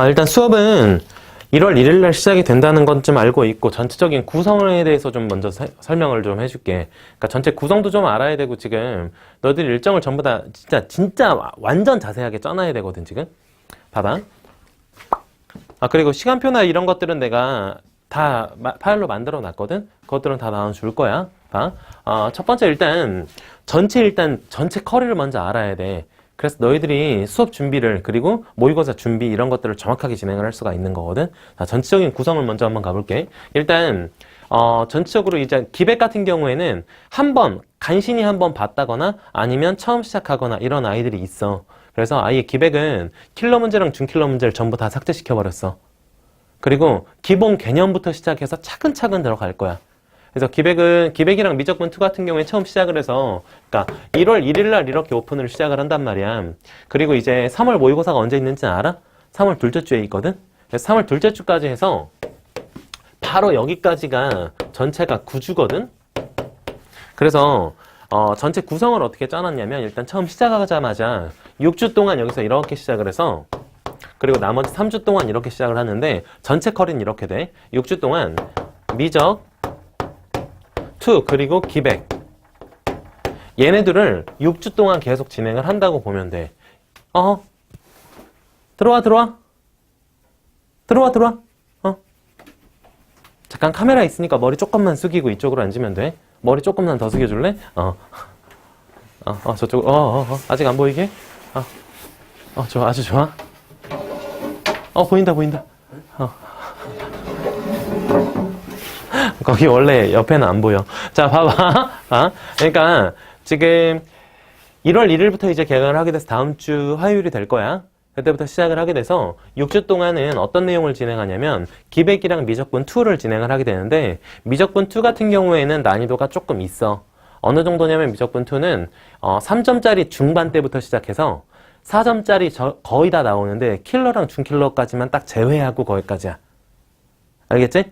일단 수업은 1월 1일 날 시작이 된다는 건 좀 알고 있고, 전체적인 구성에 대해서 좀 먼저 설명을 좀 해줄게. 그러니까 전체 구성도 좀 알아야 되고, 지금 너희들 일정을 전부 다 진짜 완전 자세하게 짜놔야 되거든, 지금. 봐봐. 그리고 시간표나 이런 것들은 내가 다 파일로 만들어 놨거든? 그것들은 다 나눠줄 거야. 봐. 첫 번째 일단 전체 커리를 먼저 알아야 돼. 그래서 너희들이 수업 준비를, 그리고 모의고사 준비 이런 것들을 정확하게 진행을 할 수가 있는 거거든. 자, 전체적인 구성을 먼저 한번 가볼게. 일단 전체적으로 이제 기백 같은 경우에는 간신히 한번 봤다거나 아니면 처음 시작하거나 이런 아이들이 있어. 그래서 아예 기백은 킬러 문제랑 준킬러 문제를 전부 다 삭제시켜 버렸어. 그리고 기본 개념부터 시작해서 차근차근 들어갈 거야. 그래서 기백이랑 미적분2 같은 경우에 처음 시작을 해서, 그러니까 1월 1일 날 이렇게 오픈을 시작을 한단 말이야. 그리고 이제 3월 모의고사가 언제 있는지는 알아? 3월 둘째 주에 있거든? 그래서 3월 둘째 주까지 해서 바로 여기까지가 전체가 9주거든? 그래서 전체 구성을 어떻게 짜놨냐면, 일단 처음 시작하자마자 6주 동안 여기서 이렇게 시작을 해서, 그리고 나머지 3주 동안 이렇게 시작을 하는데, 전체 커리는 이렇게 돼. 6주 동안 미적, 2 그리고 기백, 얘네들을 6주 동안 계속 진행을 한다고 보면 돼. 들어와. 잠깐 카메라 있으니까 머리 조금만 숙이고 이쪽으로 앉으면 돼. 머리 조금만 더 숙여줄래? 저쪽, 아직 안 보이게? 좋아, 아주 좋아. 보인다. 거기 원래 옆에는 안 보여. 자, 봐봐. 그러니까 지금 1월 1일부터 이제 개강을 하게 돼서 다음 주 화요일이 될 거야. 그때부터 시작을 하게 돼서 6주 동안은 어떤 내용을 진행하냐면 기백이랑 미적분2를 진행을 하게 되는데, 미적분2 같은 경우에는 난이도가 조금 있어. 어느 정도냐면 미적분2는 3점짜리 중반대부터 시작해서 4점짜리 거의 다 나오는데 킬러랑 준킬러까지만 딱 제외하고 거기까지야. 알겠지?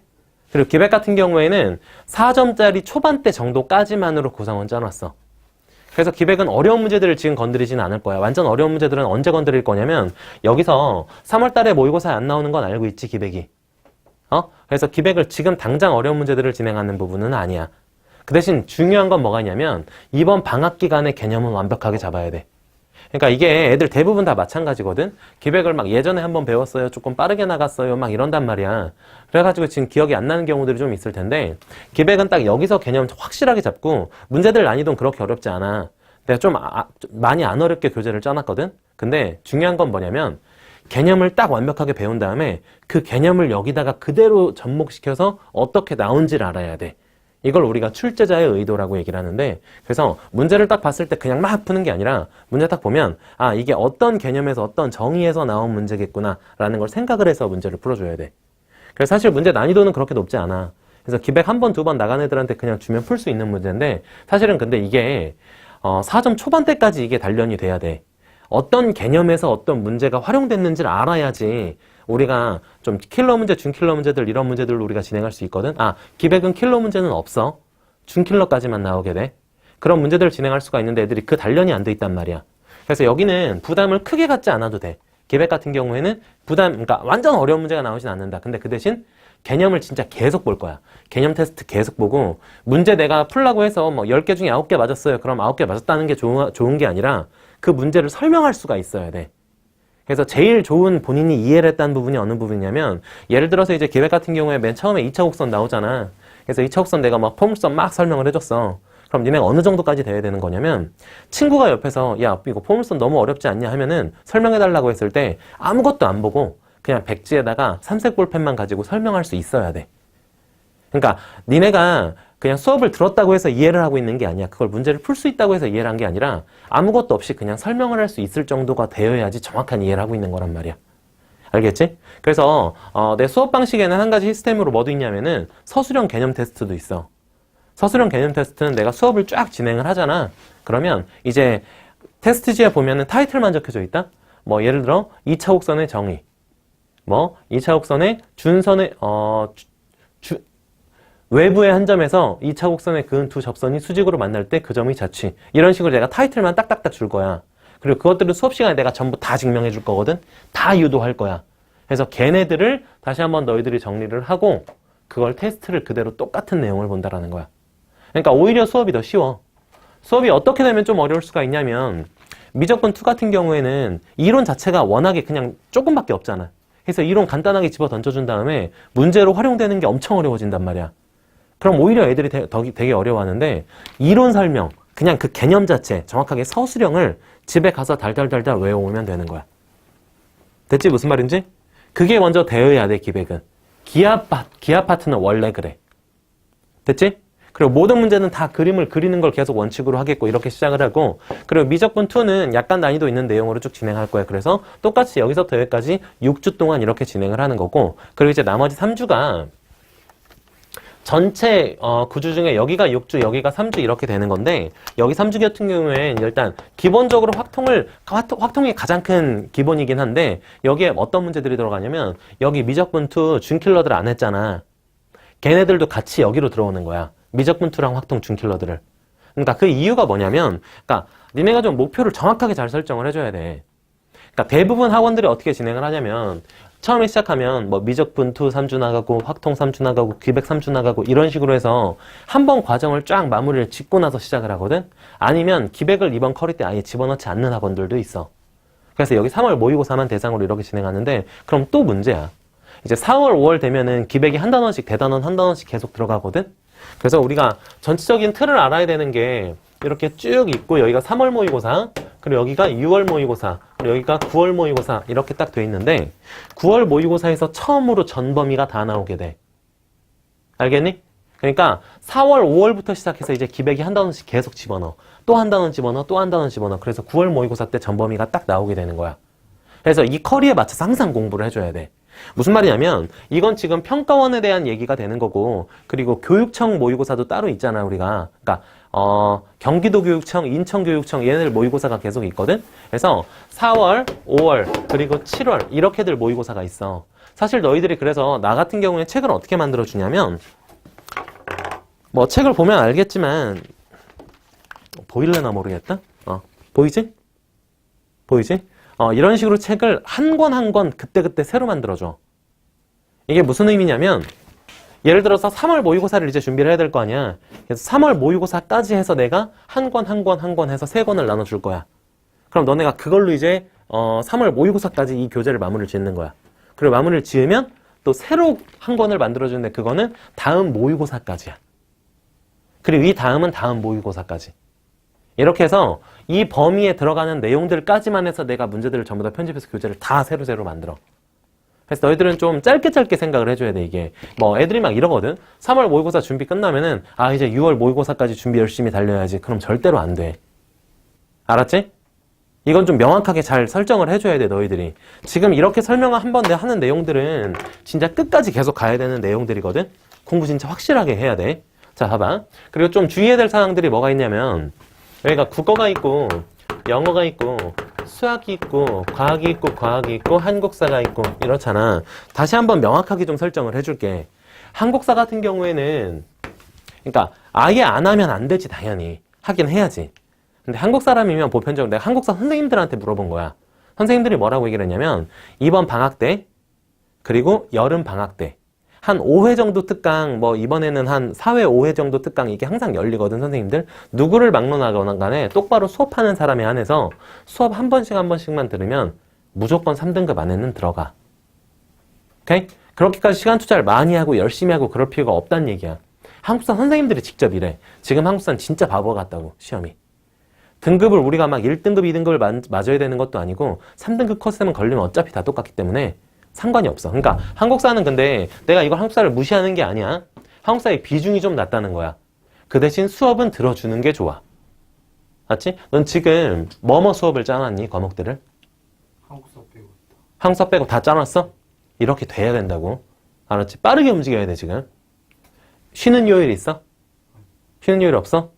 그리고 기백 같은 경우에는 4점짜리 초반대 정도까지만으로 구성은 짜놨어. 그래서 기백은 어려운 문제들을 지금 건드리지는 않을 거야. 완전 어려운 문제들은 언제 건드릴 거냐면, 여기서 3월 달에 모의고사에 안 나오는 건 알고 있지, 기백이. 그래서 기백을 지금 당장 어려운 문제들을 진행하는 부분은 아니야. 그 대신 중요한 건 뭐가 있냐면, 이번 방학 기간의 개념은 완벽하게 잡아야 돼. 그러니까 이게 애들 대부분 다 마찬가지거든? 기백을 막 예전에 한번 배웠어요. 조금 빠르게 나갔어요. 막 이런단 말이야. 그래가지고 지금 기억이 안 나는 경우들이 좀 있을 텐데, 기백은 딱 여기서 개념 확실하게 잡고, 문제들 난이도는 그렇게 어렵지 않아. 내가 좀 많이 안 어렵게 교재를 짜놨거든? 근데 중요한 건 뭐냐면, 개념을 딱 완벽하게 배운 다음에 그 개념을 여기다가 그대로 접목시켜서 어떻게 나온지를 알아야 돼. 이걸 우리가 출제자의 의도라고 얘기를 하는데, 그래서 문제를 딱 봤을 때 그냥 막 푸는 게 아니라, 문제 딱 보면 이게 어떤 개념에서 어떤 정의에서 나온 문제겠구나 라는 걸 생각을 해서 문제를 풀어줘야 돼. 그래서 사실 문제 난이도는 그렇게 높지 않아. 그래서 기백 한 번, 두 번 나간 애들한테 그냥 주면 풀 수 있는 문제인데, 사실은 근데 이게 4점 초반대까지 이게 단련이 돼야 돼. 어떤 개념에서 어떤 문제가 활용됐는지를 알아야지 우리가 좀 킬러 문제, 준킬러 문제들 이런 문제들을 우리가 진행할 수 있거든. 기백은 킬러 문제는 없어. 준킬러까지만 나오게 돼. 그런 문제들을 진행할 수가 있는데 애들이 그 단련이 안 돼 있단 말이야. 그래서 여기는 부담을 크게 갖지 않아도 돼. 기백 같은 경우에는 그러니까 완전 어려운 문제가 나오진 않는다. 근데 그 대신 개념을 진짜 계속 볼 거야. 개념 테스트 계속 보고, 문제 내가 풀라고 해서 뭐 10개 중에 9개 맞았어요. 그럼 9개 맞았다는 게 좋은 게 아니라 그 문제를 설명할 수가 있어야 돼. 그래서 제일 좋은 본인이 이해를 했다는 부분이 어느 부분이냐면, 예를 들어서 이제 기백 같은 경우에 맨 처음에 2차 곡선 나오잖아. 그래서 2차 곡선 내가 막 포물선 막 설명을 해줬어. 그럼 니네가 어느 정도까지 돼야 되는 거냐면, 친구가 옆에서 야 이거 포물선 너무 어렵지 않냐 하면은 설명해달라고 했을 때 아무것도 안 보고 그냥 백지에다가 삼색 볼펜만 가지고 설명할 수 있어야 돼. 그러니까 니네가 그냥 수업을 들었다고 해서 이해를 하고 있는 게 아니야. 그걸 문제를 풀 수 있다고 해서 이해를 한 게 아니라, 아무것도 없이 그냥 설명을 할 수 있을 정도가 되어야지 정확한 이해를 하고 있는 거란 말이야. 알겠지? 그래서 내 수업 방식에는 한 가지 시스템으로 뭐도 있냐면은 서술형 개념 테스트도 있어. 서술형 개념 테스트는 내가 수업을 쫙 진행을 하잖아. 그러면 이제 테스트지에 보면은 타이틀만 적혀져 있다? 뭐 예를 들어 2차 곡선의 정의, 뭐 2차 곡선의 준선의 외부의 한 점에서 2차 곡선의 그은 두 접선이 수직으로 만날 때 그 점의 자취, 이런 식으로 내가 타이틀만 딱딱딱 줄 거야. 그리고 그것들은 수업 시간에 내가 전부 다 증명해 줄 거거든. 다 유도할 거야. 그래서 걔네들을 다시 한번 너희들이 정리를 하고 그걸 테스트를 그대로 똑같은 내용을 본다라는 거야. 그러니까 오히려 수업이 더 쉬워. 수업이 어떻게 되면 좀 어려울 수가 있냐면 미적분 2 같은 경우에는 이론 자체가 워낙에 그냥 조금밖에 없잖아. 그래서 이론 간단하게 집어 던져준 다음에 문제로 활용되는 게 엄청 어려워진단 말이야. 그럼 오히려 애들이 되게 어려워하는데 이론 설명, 그냥 그 개념 자체, 정확하게 서술형을 집에 가서 달달달달 외워오면 되는 거야. 됐지? 무슨 말인지? 그게 먼저 되어야 돼, 기백은. 기하 파트는 원래 그래. 됐지? 그리고 모든 문제는 다 그림을 그리는 걸 계속 원칙으로 하겠고 이렇게 시작을 하고, 그리고 미적분 2는 약간 난이도 있는 내용으로 쭉 진행할 거야. 그래서 똑같이 여기서부터 여기까지 6주 동안 이렇게 진행을 하는 거고, 그리고 이제 나머지 3주가 전체 구주 중에 여기가 6주, 여기가 3주 이렇게 되는 건데, 여기 3주 같은 경우엔 일단 기본적으로 확통이 가장 큰 기본이긴 한데, 여기에 어떤 문제들이 들어가냐면 여기 미적분 2 준킬러들 안 했잖아. 걔네들도 같이 여기로 들어오는 거야. 미적분 2랑 확통 준킬러들을. 그러니까 그 이유가 뭐냐면, 그러니까 니네가 좀 목표를 정확하게 잘 설정을 해줘야 돼. 그러니까 대부분 학원들이 어떻게 진행을 하냐면, 처음에 시작하면 뭐 미적분 2 3주 나가고 확통 3주 나가고 기백 3주 나가고 이런 식으로 해서 한 번 과정을 쫙 마무리를 짓고 나서 시작을 하거든. 아니면 기백을 이번 커리 때 아예 집어넣지 않는 학원들도 있어. 그래서 여기 3월 모의고사만 대상으로 이렇게 진행하는데, 그럼 또 문제야. 이제 4월 5월 되면은 기백이 한 단원씩 대단원 한 단원씩 계속 들어가거든. 그래서 우리가 전체적인 틀을 알아야 되는 게 이렇게 쭉 있고, 여기가 3월 모의고사, 그리고 여기가 6월 모의고사, 그리고 여기가 9월 모의고사 이렇게 딱 돼 있는데, 9월 모의고사에서 처음으로 전범위가 다 나오게 돼. 알겠니? 그러니까 4월, 5월부터 시작해서 이제 기백이 한 단원씩 계속 집어넣어. 또 한 단원 집어넣어, 또 한 단원 집어넣어. 그래서 9월 모의고사 때 전범위가 딱 나오게 되는 거야. 그래서 이 커리에 맞춰서 항상 공부를 해줘야 돼. 무슨 말이냐면 이건 지금 평가원에 대한 얘기가 되는 거고, 그리고 교육청 모의고사도 따로 있잖아 우리가. 그러니까 경기도교육청, 인천교육청 얘네들 모의고사가 계속 있거든. 그래서 4월, 5월, 그리고 7월 이렇게들 모의고사가 있어. 사실 너희들이 그래서 나 같은 경우에 책을 어떻게 만들어 주냐면, 뭐 책을 보면 알겠지만 보일래나 모르겠다. 보이지? 보이지? 이런 식으로 책을 한 권 한 권 그때그때 새로 만들어줘. 이게 무슨 의미냐면, 예를 들어서 3월 모의고사를 이제 준비를 해야 될 거 아니야. 그래서 3월 모의고사까지 해서 내가 한 권 한 권 한 권 해서 3권을 나눠줄 거야. 그럼 너네가 그걸로 이제 3월 모의고사까지 이 교재를 마무리를 짓는 거야. 그리고 마무리를 지으면 또 새로 한 권을 만들어주는데 그거는 다음 모의고사까지야. 그리고 이 다음은 다음 모의고사까지. 이렇게 해서 이 범위에 들어가는 내용들까지만 해서 내가 문제들을 전부 다 편집해서 교재를 다 새로 만들어. 그래서 너희들은 좀 짧게 생각을 해줘야 돼. 이게 뭐 애들이 막 이러거든. 3월 모의고사 준비 끝나면은 이제 6월 모의고사까지 준비 열심히 달려야지. 그럼 절대로 안 돼. 알았지? 이건 좀 명확하게 잘 설정을 해줘야 돼, 너희들이. 지금 이렇게 설명을 한 번 하는 내용들은 진짜 끝까지 계속 가야 되는 내용들이거든. 공부 진짜 확실하게 해야 돼. 자, 봐봐. 그리고 좀 주의해야 될 사항들이 뭐가 있냐면, 여기가 국어가 있고 영어가 있고 수학이 있고 과학이 있고 한국사가 있고 이렇잖아. 다시 한번 명확하게 좀 설정을 해줄게. 한국사 같은 경우에는, 그러니까 아예 안 하면 안 되지. 당연히 하긴 해야지. 근데 한국 사람이면 보편적으로, 내가 한국사 선생님들한테 물어본 거야. 선생님들이 뭐라고 얘기를 했냐면, 이번 방학 때 그리고 여름 방학 때 한 5회 정도 특강, 뭐 이번에는 한 4회, 5회 정도 특강, 이게 항상 열리거든. 선생님들 누구를 막론하거나 간에 똑바로 수업하는 사람에 한해서 수업 한 번씩만 들으면 무조건 3등급 안에는 들어가. 오케이? 그렇게까지 시간 투자를 많이 하고 열심히 하고 그럴 필요가 없다는 얘기야. 한국사 선생님들이 직접 이래. 지금 한국사는 진짜 바보 같다고, 시험이. 등급을 우리가 막 1등급, 2등급을 맞아야 되는 것도 아니고 3등급 코스만 걸리면 어차피 다 똑같기 때문에 상관이 없어. 그러니까 한국사는, 근데 내가 이걸 한국사를 무시하는 게 아니야. 한국사의 비중이 좀 낮다는 거야. 그 대신 수업은 들어주는 게 좋아. 맞지? 넌 지금 뭐뭐 수업을 짜놨니? 과목들을? 한국사 빼고. 한국사 빼고 다 짜놨어? 이렇게 돼야 된다고. 알았지? 빠르게 움직여야 돼. 지금 쉬는 요일 있어? 쉬는 요일 없어?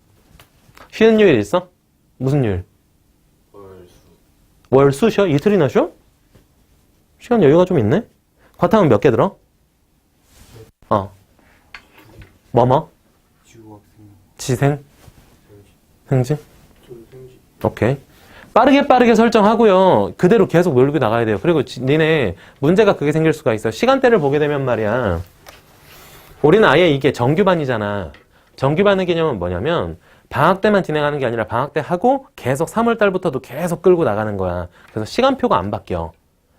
쉬는 요일 있어? 무슨 요일? 월수 쉬어? 이틀이나 쉬어? 시간 여유가 좀 있네? 과탐은 몇 개 들어? 뭐뭐? 지구학 지생? 생지? 생지. 오케이. 빠르게 설정하고요. 그대로 계속 놀고 나가야 돼요. 그리고 니네 문제가 그게 생길 수가 있어. 시간대를 보게 되면 말이야. 우리는 아예 이게 정규반이잖아. 정규반의 개념은 뭐냐면 방학 때만 진행하는 게 아니라 방학 때 하고 계속 3월 달부터도 계속 끌고 나가는 거야. 그래서 시간표가 안 바뀌어.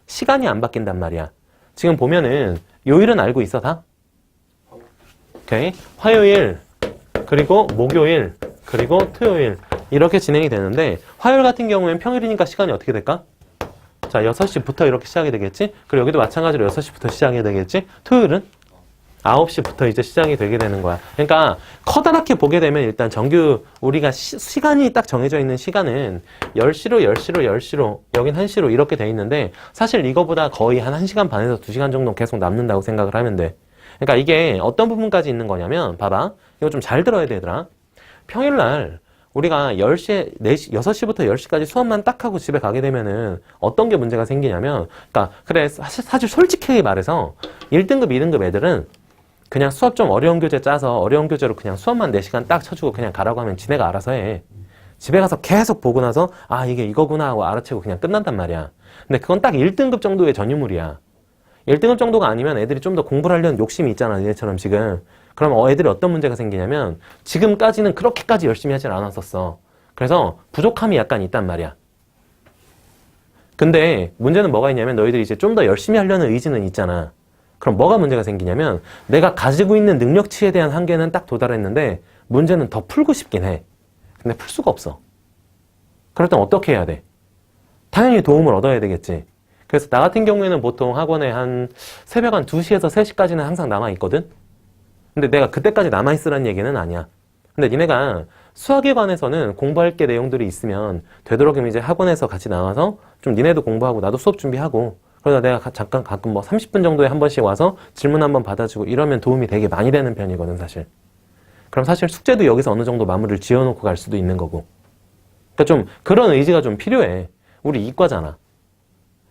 시간이 안 바뀐단 말이야. 지금 보면은 요일은 알고 있어 다? 오케이. 화요일, 그리고 목요일, 그리고 토요일 이렇게 진행이 되는데 화요일 같은 경우엔 평일이니까 시간이 어떻게 될까? 자, 6시부터 이렇게 시작이 되겠지? 그리고 여기도 마찬가지로 6시부터 시작이 되겠지? 토요일은 9시부터 이제 시작이 되게 되는 거야. 그러니까 커다랗게 보게 되면 일단 정규 우리가 시간이 딱 정해져 있는 시간은 10시로 10시로 10시로 여긴 1시로 이렇게 돼 있는데 사실 이거보다 거의 한 1시간 반에서 2시간 정도 계속 남는다고 생각을 하면 돼. 그러니까 이게 어떤 부분까지 있는 거냐면 봐봐. 이거 좀 잘 들어야 돼 얘들아. 평일날 우리가 10시에 4시, 6시부터 10시까지 수업만 딱 하고 집에 가게 되면은 어떤 게 문제가 생기냐면 그러니까 그래 사실 솔직하게 말해서 1등급, 2등급 애들은 그냥 수업 좀 어려운 교재 짜서 어려운 교재로 그냥 수업만 4시간 딱 쳐주고 그냥 가라고 하면 지네가 알아서 해. 집에 가서 계속 보고 나서 아 이게 이거구나 하고 알아채고 그냥 끝난단 말이야. 근데 그건 딱 1등급 정도의 전유물이야. 1등급 정도가 아니면 애들이 좀 더 공부를 하려는 욕심이 있잖아. 얘처럼 지금. 그럼 애들이 어떤 문제가 생기냐면 지금까지는 그렇게까지 열심히 하진 않았었어. 그래서 부족함이 약간 있단 말이야. 근데 문제는 뭐가 있냐면 너희들이 이제 좀 더 열심히 하려는 의지는 있잖아. 그럼 뭐가 문제가 생기냐면 내가 가지고 있는 능력치에 대한 한계는 딱 도달했는데 문제는 더 풀고 싶긴 해. 근데 풀 수가 없어. 그럴 땐 어떻게 해야 돼? 당연히 도움을 얻어야 되겠지. 그래서 나 같은 경우에는 보통 학원에 한 새벽 한 2시에서 3시까지는 항상 남아있거든? 근데 내가 그때까지 남아있으라는 얘기는 아니야. 근데 니네가 수학에 관해서는 공부할 게 내용들이 있으면 되도록이면 이제 학원에서 같이 나와서 좀 니네도 공부하고 나도 수업 준비하고 그러다 내가 잠깐 가끔 뭐 30분 정도에 한 번씩 와서 질문 한번 받아주고 이러면 도움이 되게 많이 되는 편이거든 사실. 그럼 사실 숙제도 여기서 어느 정도 마무리를 지어놓고 갈 수도 있는 거고. 그러니까 좀 그런 의지가 좀 필요해. 우리 이과잖아.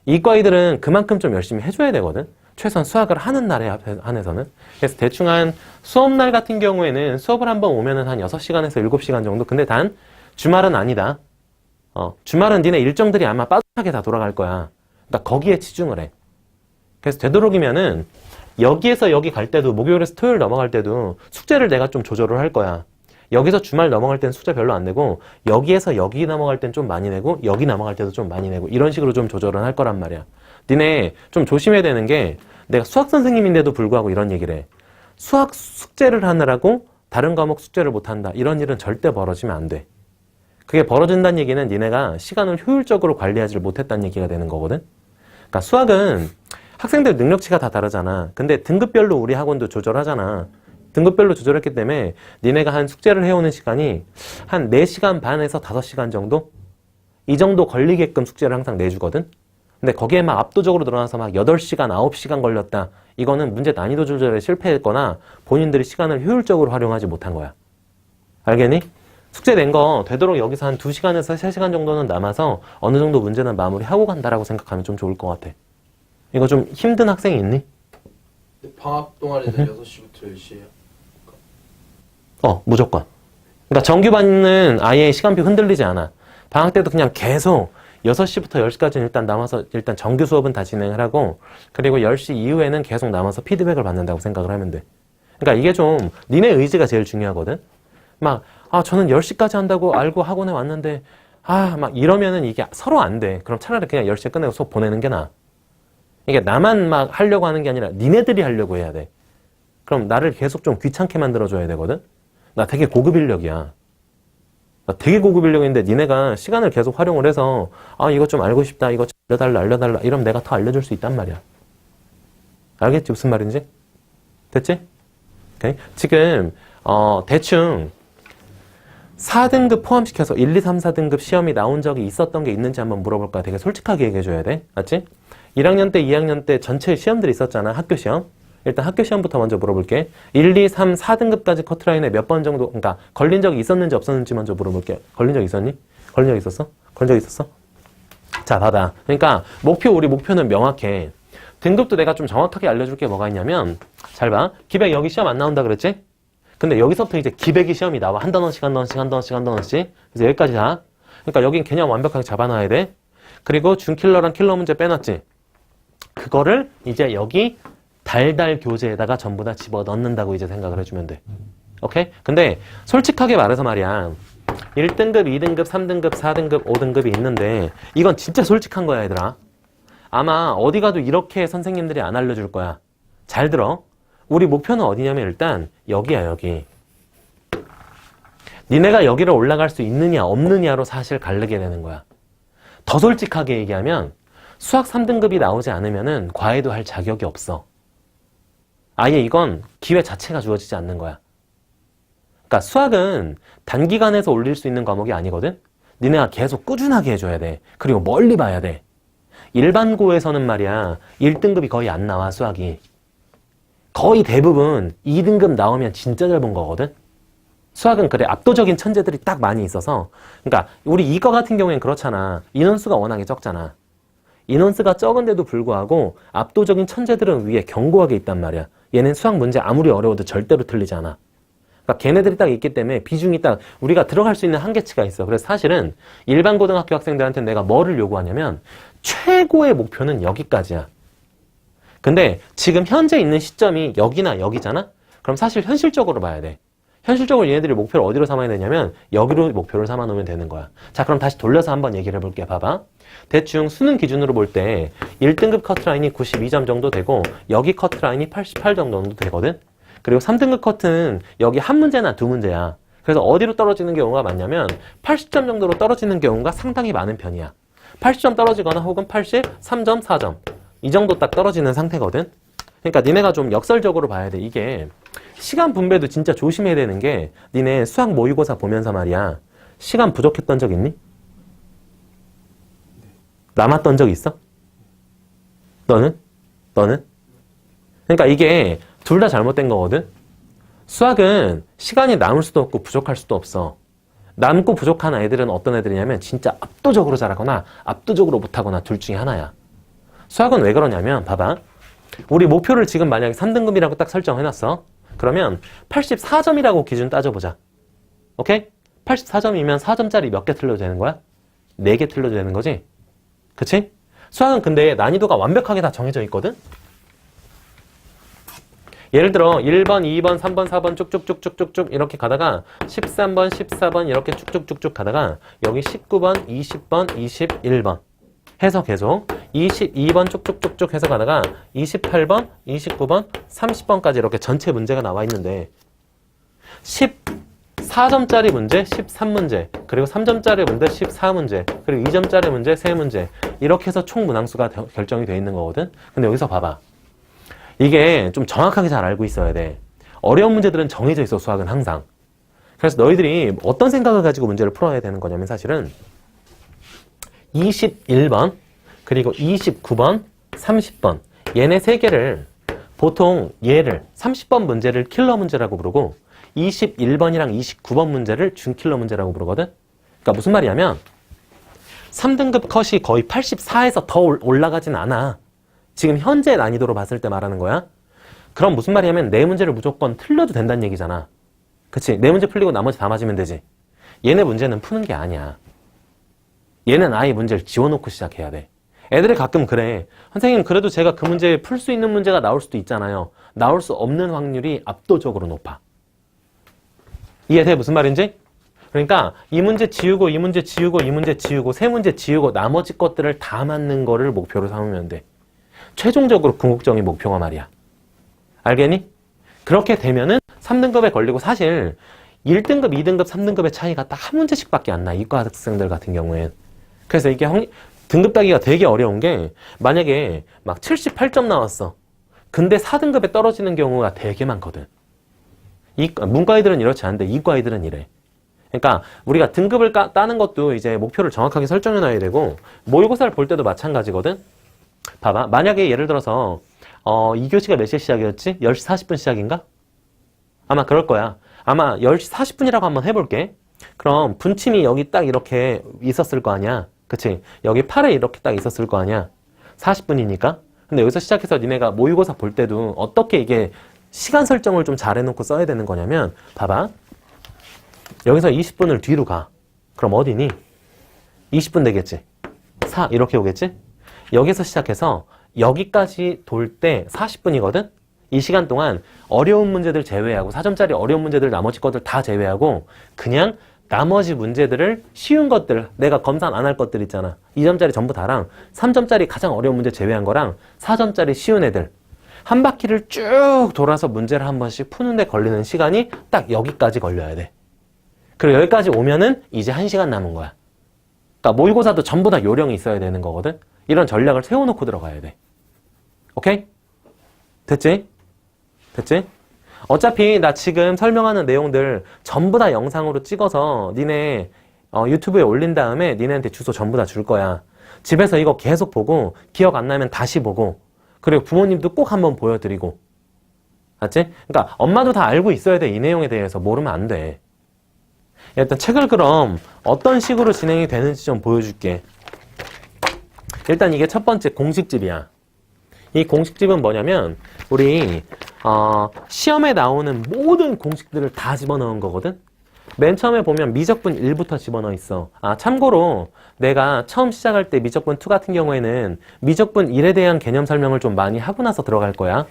이과이들은 그만큼 좀 열심히 해줘야 되거든. 최소한 수학을 하는 날에 한해서는. 그래서 대충 한 수업날 같은 경우에는 수업을 한번 오면은 한 6시간에서 7시간 정도. 근데 단 주말은 아니다. 주말은 니네 일정들이 아마 빠듯하게 다 돌아갈 거야. 그러니까 거기에 치중을 해. 그래서 되도록이면은 여기에서 여기 갈 때도 목요일에서 토요일 넘어갈 때도 숙제를 내가 좀 조절을 할 거야. 여기서 주말 넘어갈 땐 숙제 별로 안 내고 여기에서 여기 넘어갈 땐 좀 많이 내고 여기 넘어갈 때도 좀 많이 내고 이런 식으로 좀 조절은 할 거란 말이야. 니네 좀 조심해야 되는 게 내가 수학 선생님인데도 불구하고 이런 얘기를 해. 수학 숙제를 하느라고 다른 과목 숙제를 못한다. 이런 일은 절대 벌어지면 안 돼. 그게 벌어진다는 얘기는 니네가 시간을 효율적으로 관리하지 못했다는 얘기가 되는 거거든. 그러니까 수학은 학생들 능력치가 다 다르잖아. 근데 등급별로 우리 학원도 조절하잖아. 등급별로 조절했기 때문에 니네가 한 숙제를 해오는 시간이 한 4시간 반에서 5시간 정도? 이 정도 걸리게끔 숙제를 항상 내주거든? 근데 거기에 막 압도적으로 늘어나서 막 8시간, 9시간 걸렸다. 이거는 문제 난이도 조절에 실패했거나 본인들이 시간을 효율적으로 활용하지 못한 거야. 알겠니? 숙제 낸 거 되도록 여기서 한 2시간에서 3시간 정도는 남아서 어느 정도 문제는 마무리하고 간다라고 생각하면 좀 좋을 것 같아. 이거 좀 힘든 학생이 있니? 방학 동아리는 6시부터 10시에요? 무조건. 그러니까 정규반은 아예 시간표 흔들리지 않아. 방학 때도 그냥 계속 6시부터 10시까지는 일단 남아서 일단 정규 수업은 다 진행을 하고 그리고 10시 이후에는 계속 남아서 피드백을 받는다고 생각을 하면 돼. 그러니까 이게 좀 니네 의지가 제일 중요하거든. 막 저는 10시까지 한다고 알고 학원에 왔는데 막 이러면은 이게 서로 안 돼. 그럼 차라리 그냥 10시에 끝내고 수업 보내는 게 나아. 이게 나만 막 하려고 하는 게 아니라 니네들이 하려고 해야 돼. 그럼 나를 계속 좀 귀찮게 만들어줘야 되거든. 나 되게 고급 인력이야. 나 되게 고급 인력인데 니네가 시간을 계속 활용을 해서 이거 좀 알고 싶다. 이거 좀 알려달라. 이러면 내가 더 알려줄 수 있단 말이야. 알겠지? 무슨 말인지? 됐지? 오케이? 지금 대충 4등급 포함시켜서 1, 2, 3, 4등급 시험이 나온 적이 있었던 게 있는지 한번 물어볼 거야. 되게 솔직하게 얘기해줘야 돼. 맞지? 1학년 때, 2학년 때 전체 시험들이 있었잖아. 학교 시험. 일단 학교 시험부터 먼저 물어볼게. 1, 2, 3, 4등급까지 커트라인에 몇 번 정도, 그러니까 걸린 적이 있었는지 없었는지 먼저 물어볼게. 걸린 적 있었니? 걸린 적 있었어? 걸린 적 있었어? 자, 받아. 그러니까 우리 목표는 명확해. 등급도 내가 좀 정확하게 알려줄 게 뭐가 있냐면 잘 봐. 기백 여기 시험 안 나온다 그랬지? 근데 여기서부터 이제 기백이 시험이 나와. 한 단원씩. 그래서 여기까지 다. 그러니까 여긴 개념 완벽하게 잡아놔야 돼. 그리고 준킬러랑 킬러 문제 빼놨지. 그거를 이제 여기 달달 교재에다가 전부 다 집어넣는다고 이제 생각을 해주면 돼. 오케이? 근데 솔직하게 말해서 말이야. 1등급, 2등급, 3등급, 4등급, 5등급이 있는데 이건 진짜 솔직한 거야, 얘들아. 아마 어디 가도 이렇게 선생님들이 안 알려줄 거야. 잘 들어. 우리 목표는 어디냐면 일단 여기야, 여기. 니네가 여기를 올라갈 수 있느냐 없느냐로 사실 가르게 되는 거야. 더 솔직하게 얘기하면 수학 3등급이 나오지 않으면은 과외도 할 자격이 없어. 아예 이건 기회 자체가 주어지지 않는 거야. 그러니까 수학은 단기간에서 올릴 수 있는 과목이 아니거든? 니네가 계속 꾸준하게 해줘야 돼. 그리고 멀리 봐야 돼. 일반고에서는 말이야 1등급이 거의 안 나와, 수학이. 거의 대부분 2등급 나오면 진짜 잘 본 거거든? 수학은 그래 압도적인 천재들이 딱 많이 있어서, 그러니까 우리 이거 같은 경우엔 그렇잖아. 인원수가 워낙에 적잖아. 인원수가 적은데도 불구하고 압도적인 천재들은 위에 견고하게 있단 말이야. 얘는 수학 문제 아무리 어려워도 절대로 틀리지 않아. 그러니까 걔네들이 딱 있기 때문에 비중이 딱 우리가 들어갈 수 있는 한계치가 있어. 그래서 사실은 일반 고등학교 학생들한테 내가 뭐를 요구하냐면 최고의 목표는 여기까지야. 근데 지금 현재 있는 시점이 여기나 여기잖아? 그럼 사실 현실적으로 봐야 돼. 현실적으로 얘네들이 목표를 어디로 삼아야 되냐면 여기로 목표를 삼아 놓으면 되는 거야. 자, 그럼 다시 돌려서 한번 얘기를 해볼게. 봐봐. 대충 수능 기준으로 볼 때 1등급 커트라인이 92점 정도 되고 여기 커트라인이 88점 정도 되거든? 그리고 3등급 커트는 여기 한 문제나 두 문제야. 그래서 어디로 떨어지는 경우가 많냐면 80점 정도로 떨어지는 경우가 상당히 많은 편이야. 80점 떨어지거나 혹은 83점, 4점. 이 정도 딱 떨어지는 상태거든? 그러니까 니네가 좀 역설적으로 봐야 돼. 이게 시간 분배도 진짜 조심해야 되는 게 니네 수학 모의고사 보면서 말이야. 시간 부족했던 적 있니? 남았던 적 있어? 너는? 그러니까 이게 둘 다 잘못된 거거든? 수학은 시간이 남을 수도 없고 부족할 수도 없어. 남고 부족한 아이들은 어떤 애들이냐면 진짜 압도적으로 잘하거나 압도적으로 못하거나 둘 중에 하나야. 수학은 왜 그러냐면 봐봐. 우리 목표를 지금 만약에 3등급이라고 딱 설정해놨어. 그러면 84점이라고 기준 따져보자. 오케이? 84점이면 4점짜리 몇 개 틀려도 되는 거야? 4개 틀려도 되는 거지? 그치? 수학은 근데 난이도가 완벽하게 다 정해져 있거든? 예를 들어 1번, 2번, 3번, 4번 쭉쭉쭉쭉쭉 이렇게 가다가 13번, 14번 이렇게 쭉쭉쭉쭉 가다가 여기 19번, 20번, 21번 해서 계속 22번 쭉쭉쭉쭉 해서 가다가 28번, 29번, 30번까지 이렇게 전체 문제가 나와 있는데 14점짜리 문제 13문제, 그리고 3점짜리 문제 14문제, 그리고 2점짜리 문제 3문제 이렇게 해서 총 문항수가 결정이 되어 있는 거거든. 근데 여기서 봐봐. 이게 좀 정확하게 잘 알고 있어야 돼. 어려운 문제들은 정해져 있어, 수학은 항상. 그래서 너희들이 어떤 생각을 가지고 문제를 풀어야 되는 거냐면 사실은 21번, 그리고 29번, 30번 얘네 세 개를 보통 얘를 30번 문제를 킬러 문제라고 부르고 21번이랑 29번 문제를 준킬러 문제라고 부르거든. 그러니까 무슨 말이냐면 3등급 컷이 거의 84에서 더 올라가진 않아. 지금 현재 난이도로 봤을 때 말하는 거야. 그럼 무슨 말이냐면 네 문제를 무조건 틀려도 된다는 얘기잖아. 그치? 네 문제 풀리고 나머지 다 맞으면 되지. 얘네 문제는 푸는 게 아니야. 얘는 아예 문제를 지워놓고 시작해야 돼. 애들이 가끔 그래. 선생님, 그래도 제가 그 문제 풀 수 있는 문제가 나올 수도 있잖아요. 나올 수 없는 확률이 압도적으로 높아. 이해돼? 무슨 말인지? 그러니까 이 문제 지우고 이 문제 지우고 이 문제 지우고 세 문제 지우고 나머지 것들을 다 맞는 거를 목표로 삼으면 돼. 최종적으로 궁극적인 목표가 말이야. 알겠니? 그렇게 되면은 3등급에 걸리고 사실 1등급, 2등급, 3등급의 차이가 딱 한 문제씩밖에 안 나. 이과 학생들 같은 경우엔. 그래서 이게 등급 따기가 되게 어려운 게 만약에 막 78점 나왔어. 근데 4등급에 떨어지는 경우가 되게 많거든. 문과애들은 이렇지 않은데 이과애들은 이래. 그러니까 우리가 등급을 따는 것도 이제 목표를 정확하게 설정해 놔야 되고 모의고사를 볼 때도 마찬가지거든. 봐봐. 만약에 예를 들어서 2교시가 몇 시에 시작이었지? 10시 40분 시작인가? 아마 그럴 거야. 아마 10시 40분이라고 한번 해볼게. 그럼 분침이 여기 딱 이렇게 있었을 거 아니야. 그치? 여기 8에 이렇게 딱 있었을 거 아니야. 40분이니까. 근데 여기서 시작해서 니네가 모의고사 볼 때도 어떻게 이게 시간 설정을 좀 잘 해놓고 써야 되는 거냐면 봐봐. 여기서 20분을 뒤로 가. 그럼 어디니? 20분 되겠지? 4 이렇게 오겠지? 여기서 시작해서 여기까지 돌 때 40분이거든? 이 시간 동안 어려운 문제들 제외하고 4점짜리 어려운 문제들 나머지 것들 다 제외하고 그냥 나머지 문제들을 쉬운 것들 내가 검사 안 할 것들 있잖아. 2점짜리 전부 다랑 3점짜리 가장 어려운 문제 제외한 거랑 4점짜리 쉬운 애들 한 바퀴를 쭉 돌아서 문제를 한 번씩 푸는데 걸리는 시간이 딱 여기까지 걸려야 돼. 그리고 여기까지 오면은 이제 1시간 남은 거야. 그러니까 모의고사도 전부 다 요령이 있어야 되는 거거든. 이런 전략을 세워놓고 들어가야 돼. 오케이? 됐지? 됐지? 어차피 나 지금 설명하는 내용들 전부 다 영상으로 찍어서 니네 유튜브에 올린 다음에 니네한테 주소 전부 다 줄 거야. 집에서 이거 계속 보고 기억 안 나면 다시 보고 그리고 부모님도 꼭 한번 보여드리고. 알았지? 그러니까 엄마도 다 알고 있어야 돼. 이 내용에 대해서 모르면 안 돼. 일단 책을 그럼 어떤 식으로 진행이 되는지 좀 보여줄게. 일단 이게 첫 번째 공식집이야. 이 공식집은 뭐냐면 우리 시험에 나오는 모든 공식들을 다 집어넣은 거거든. 맨 처음에 보면 미적분 1부터 집어넣어 있어. 참고로 내가 처음 시작할 때 미적분 2 같은 경우에는 미적분 1에 대한 개념 설명을 좀 많이 하고 나서 들어갈 거야.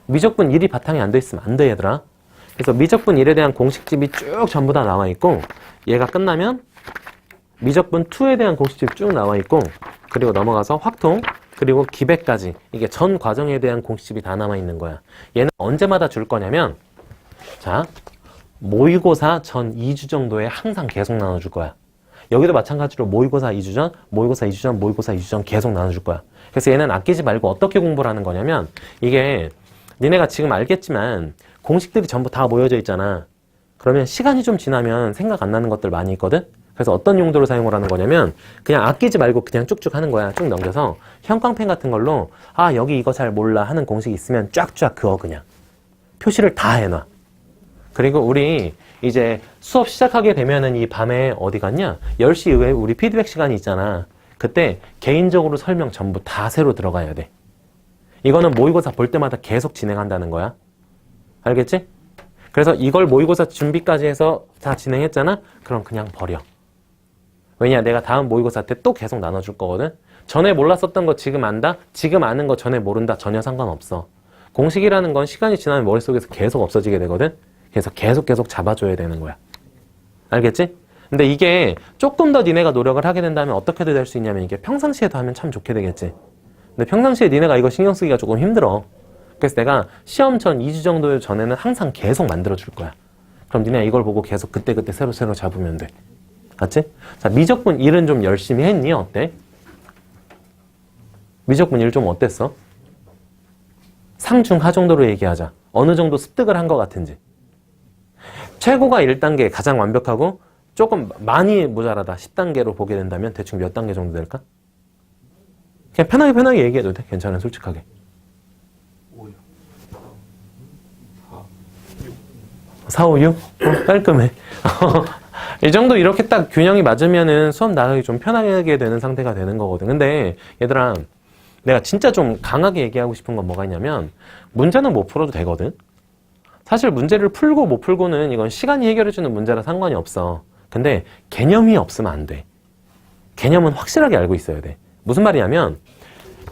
미적분 1이 바탕이 안 돼 있으면 안 돼, 얘들아. 그래서 미적분 1에 대한 공식집이 쭉 전부 다 나와 있고 얘가 끝나면 미적분 2에 대한 공식집이 쭉 나와 있고 그리고 넘어가서 확통 그리고 기배까지 이게 전 과정에 대한 공식집이 다 남아 있는 거야. 얘는 언제마다 줄 거냐면 자 모의고사 전 2주 정도에 항상 계속 나눠줄 거야. 여기도 마찬가지로 모의고사 2주 전, 모의고사 2주 전, 모의고사 2주 전 계속 나눠줄 거야. 그래서 얘는 아끼지 말고 어떻게 공부를 하는 거냐면 이게 니네가 지금 알겠지만 공식들이 전부 다 모여져 있잖아. 그러면 시간이 좀 지나면 생각 안 나는 것들 많이 있거든? 그래서 어떤 용도로 사용을 하는 거냐면 그냥 아끼지 말고 그냥 쭉쭉 하는 거야. 쭉 넘겨서 형광펜 같은 걸로 여기 이거 잘 몰라 하는 공식이 있으면 쫙쫙 그어 그냥. 표시를 다 해놔. 그리고 우리 이제 수업 시작하게 되면은 이 밤에 어디 갔냐? 10시 이후에 우리 피드백 시간이 있잖아. 그때 개인적으로 설명 전부 다 새로 들어가야 돼. 이거는 모의고사 볼 때마다 계속 진행한다는 거야. 알겠지? 그래서 이걸 모의고사 준비까지 해서 다 진행했잖아? 그럼 그냥 버려. 왜냐? 내가 다음 모의고사 때 또 계속 나눠줄 거거든? 전에 몰랐었던 거 지금 안다? 지금 아는 거 전에 모른다? 전혀 상관없어. 공식이라는 건 시간이 지나면 머릿속에서 계속 없어지게 되거든? 그래서 계속 잡아줘야 되는 거야. 알겠지? 근데 이게 조금 더 니네가 노력을 하게 된다면 어떻게 될 수 있냐면 이게 평상시에도 하면 참 좋게 되겠지. 근데 평상시에 니네가 이거 신경 쓰기가 조금 힘들어. 그래서 내가 시험 전 2주 정도 전에는 항상 계속 만들어줄 거야. 그럼 니네 이걸 보고 계속 그때그때 새로 잡으면 돼. 맞지? 자, 미적분 1은 좀 열심히 했니? 어때? 미적분 1 좀 어땠어? 상중 하 정도로 얘기하자. 어느 정도 습득을 한 것 같은지. 최고가 1단계 가장 완벽하고 조금 많이 모자라다 10단계로 보게 된다면 대충 몇 단계 정도 될까? 그냥 편하게 얘기해도 돼. 괜찮아, 솔직하게. 5요. 4, 5, 6? 깔끔해. 이 정도 이렇게 딱 균형이 맞으면은 수업 나가기 좀 편하게 되는 상태가 되는 거거든. 근데 얘들아, 내가 진짜 좀 강하게 얘기하고 싶은 건 뭐가 있냐면 문제는 못 풀어도 되거든. 사실 문제를 풀고 못 풀고는 이건 시간이 해결해주는 문제라 상관이 없어. 근데 개념이 없으면 안 돼. 개념은 확실하게 알고 있어야 돼. 무슨 말이냐면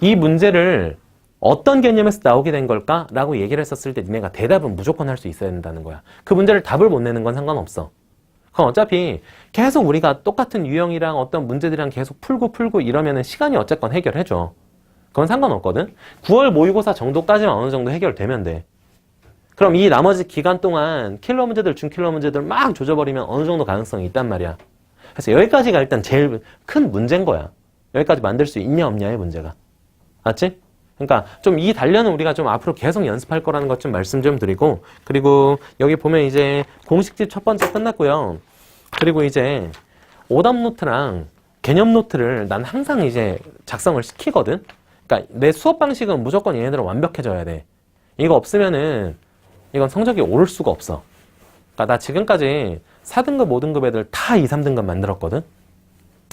이 문제를 어떤 개념에서 나오게 된 걸까? 라고 얘기를 했었을 때 니네가 대답은 무조건 할 수 있어야 된다는 거야. 그 문제를 답을 못 내는 건 상관없어. 그럼 어차피 계속 우리가 똑같은 유형이랑 어떤 문제들이랑 계속 풀고 이러면은 시간이 어쨌건 해결해줘. 그건 상관없거든. 9월 모의고사 정도까지만 어느 정도 해결되면 돼. 그럼 이 나머지 기간 동안 킬러 문제들, 중킬러 문제들 막 조져버리면 어느 정도 가능성이 있단 말이야. 그래서 여기까지가 일단 제일 큰 문제인 거야. 여기까지 만들 수 있냐 없냐의 문제가. 맞지? 그러니까 좀 이 단련은 우리가 좀 앞으로 계속 연습할 거라는 것 좀 말씀 좀 드리고, 그리고 여기 보면 이제 공식집 첫 번째 끝났고요. 그리고 이제 오답 노트랑 개념 노트를 난 항상 이제 작성을 시키거든. 그러니까 내 수업 방식은 무조건 얘네들은 완벽해져야 돼. 이거 없으면은 이건 성적이 오를 수가 없어. 그러니까 나 지금까지 4등급, 5등급 애들 다 2, 3등급 만들었거든.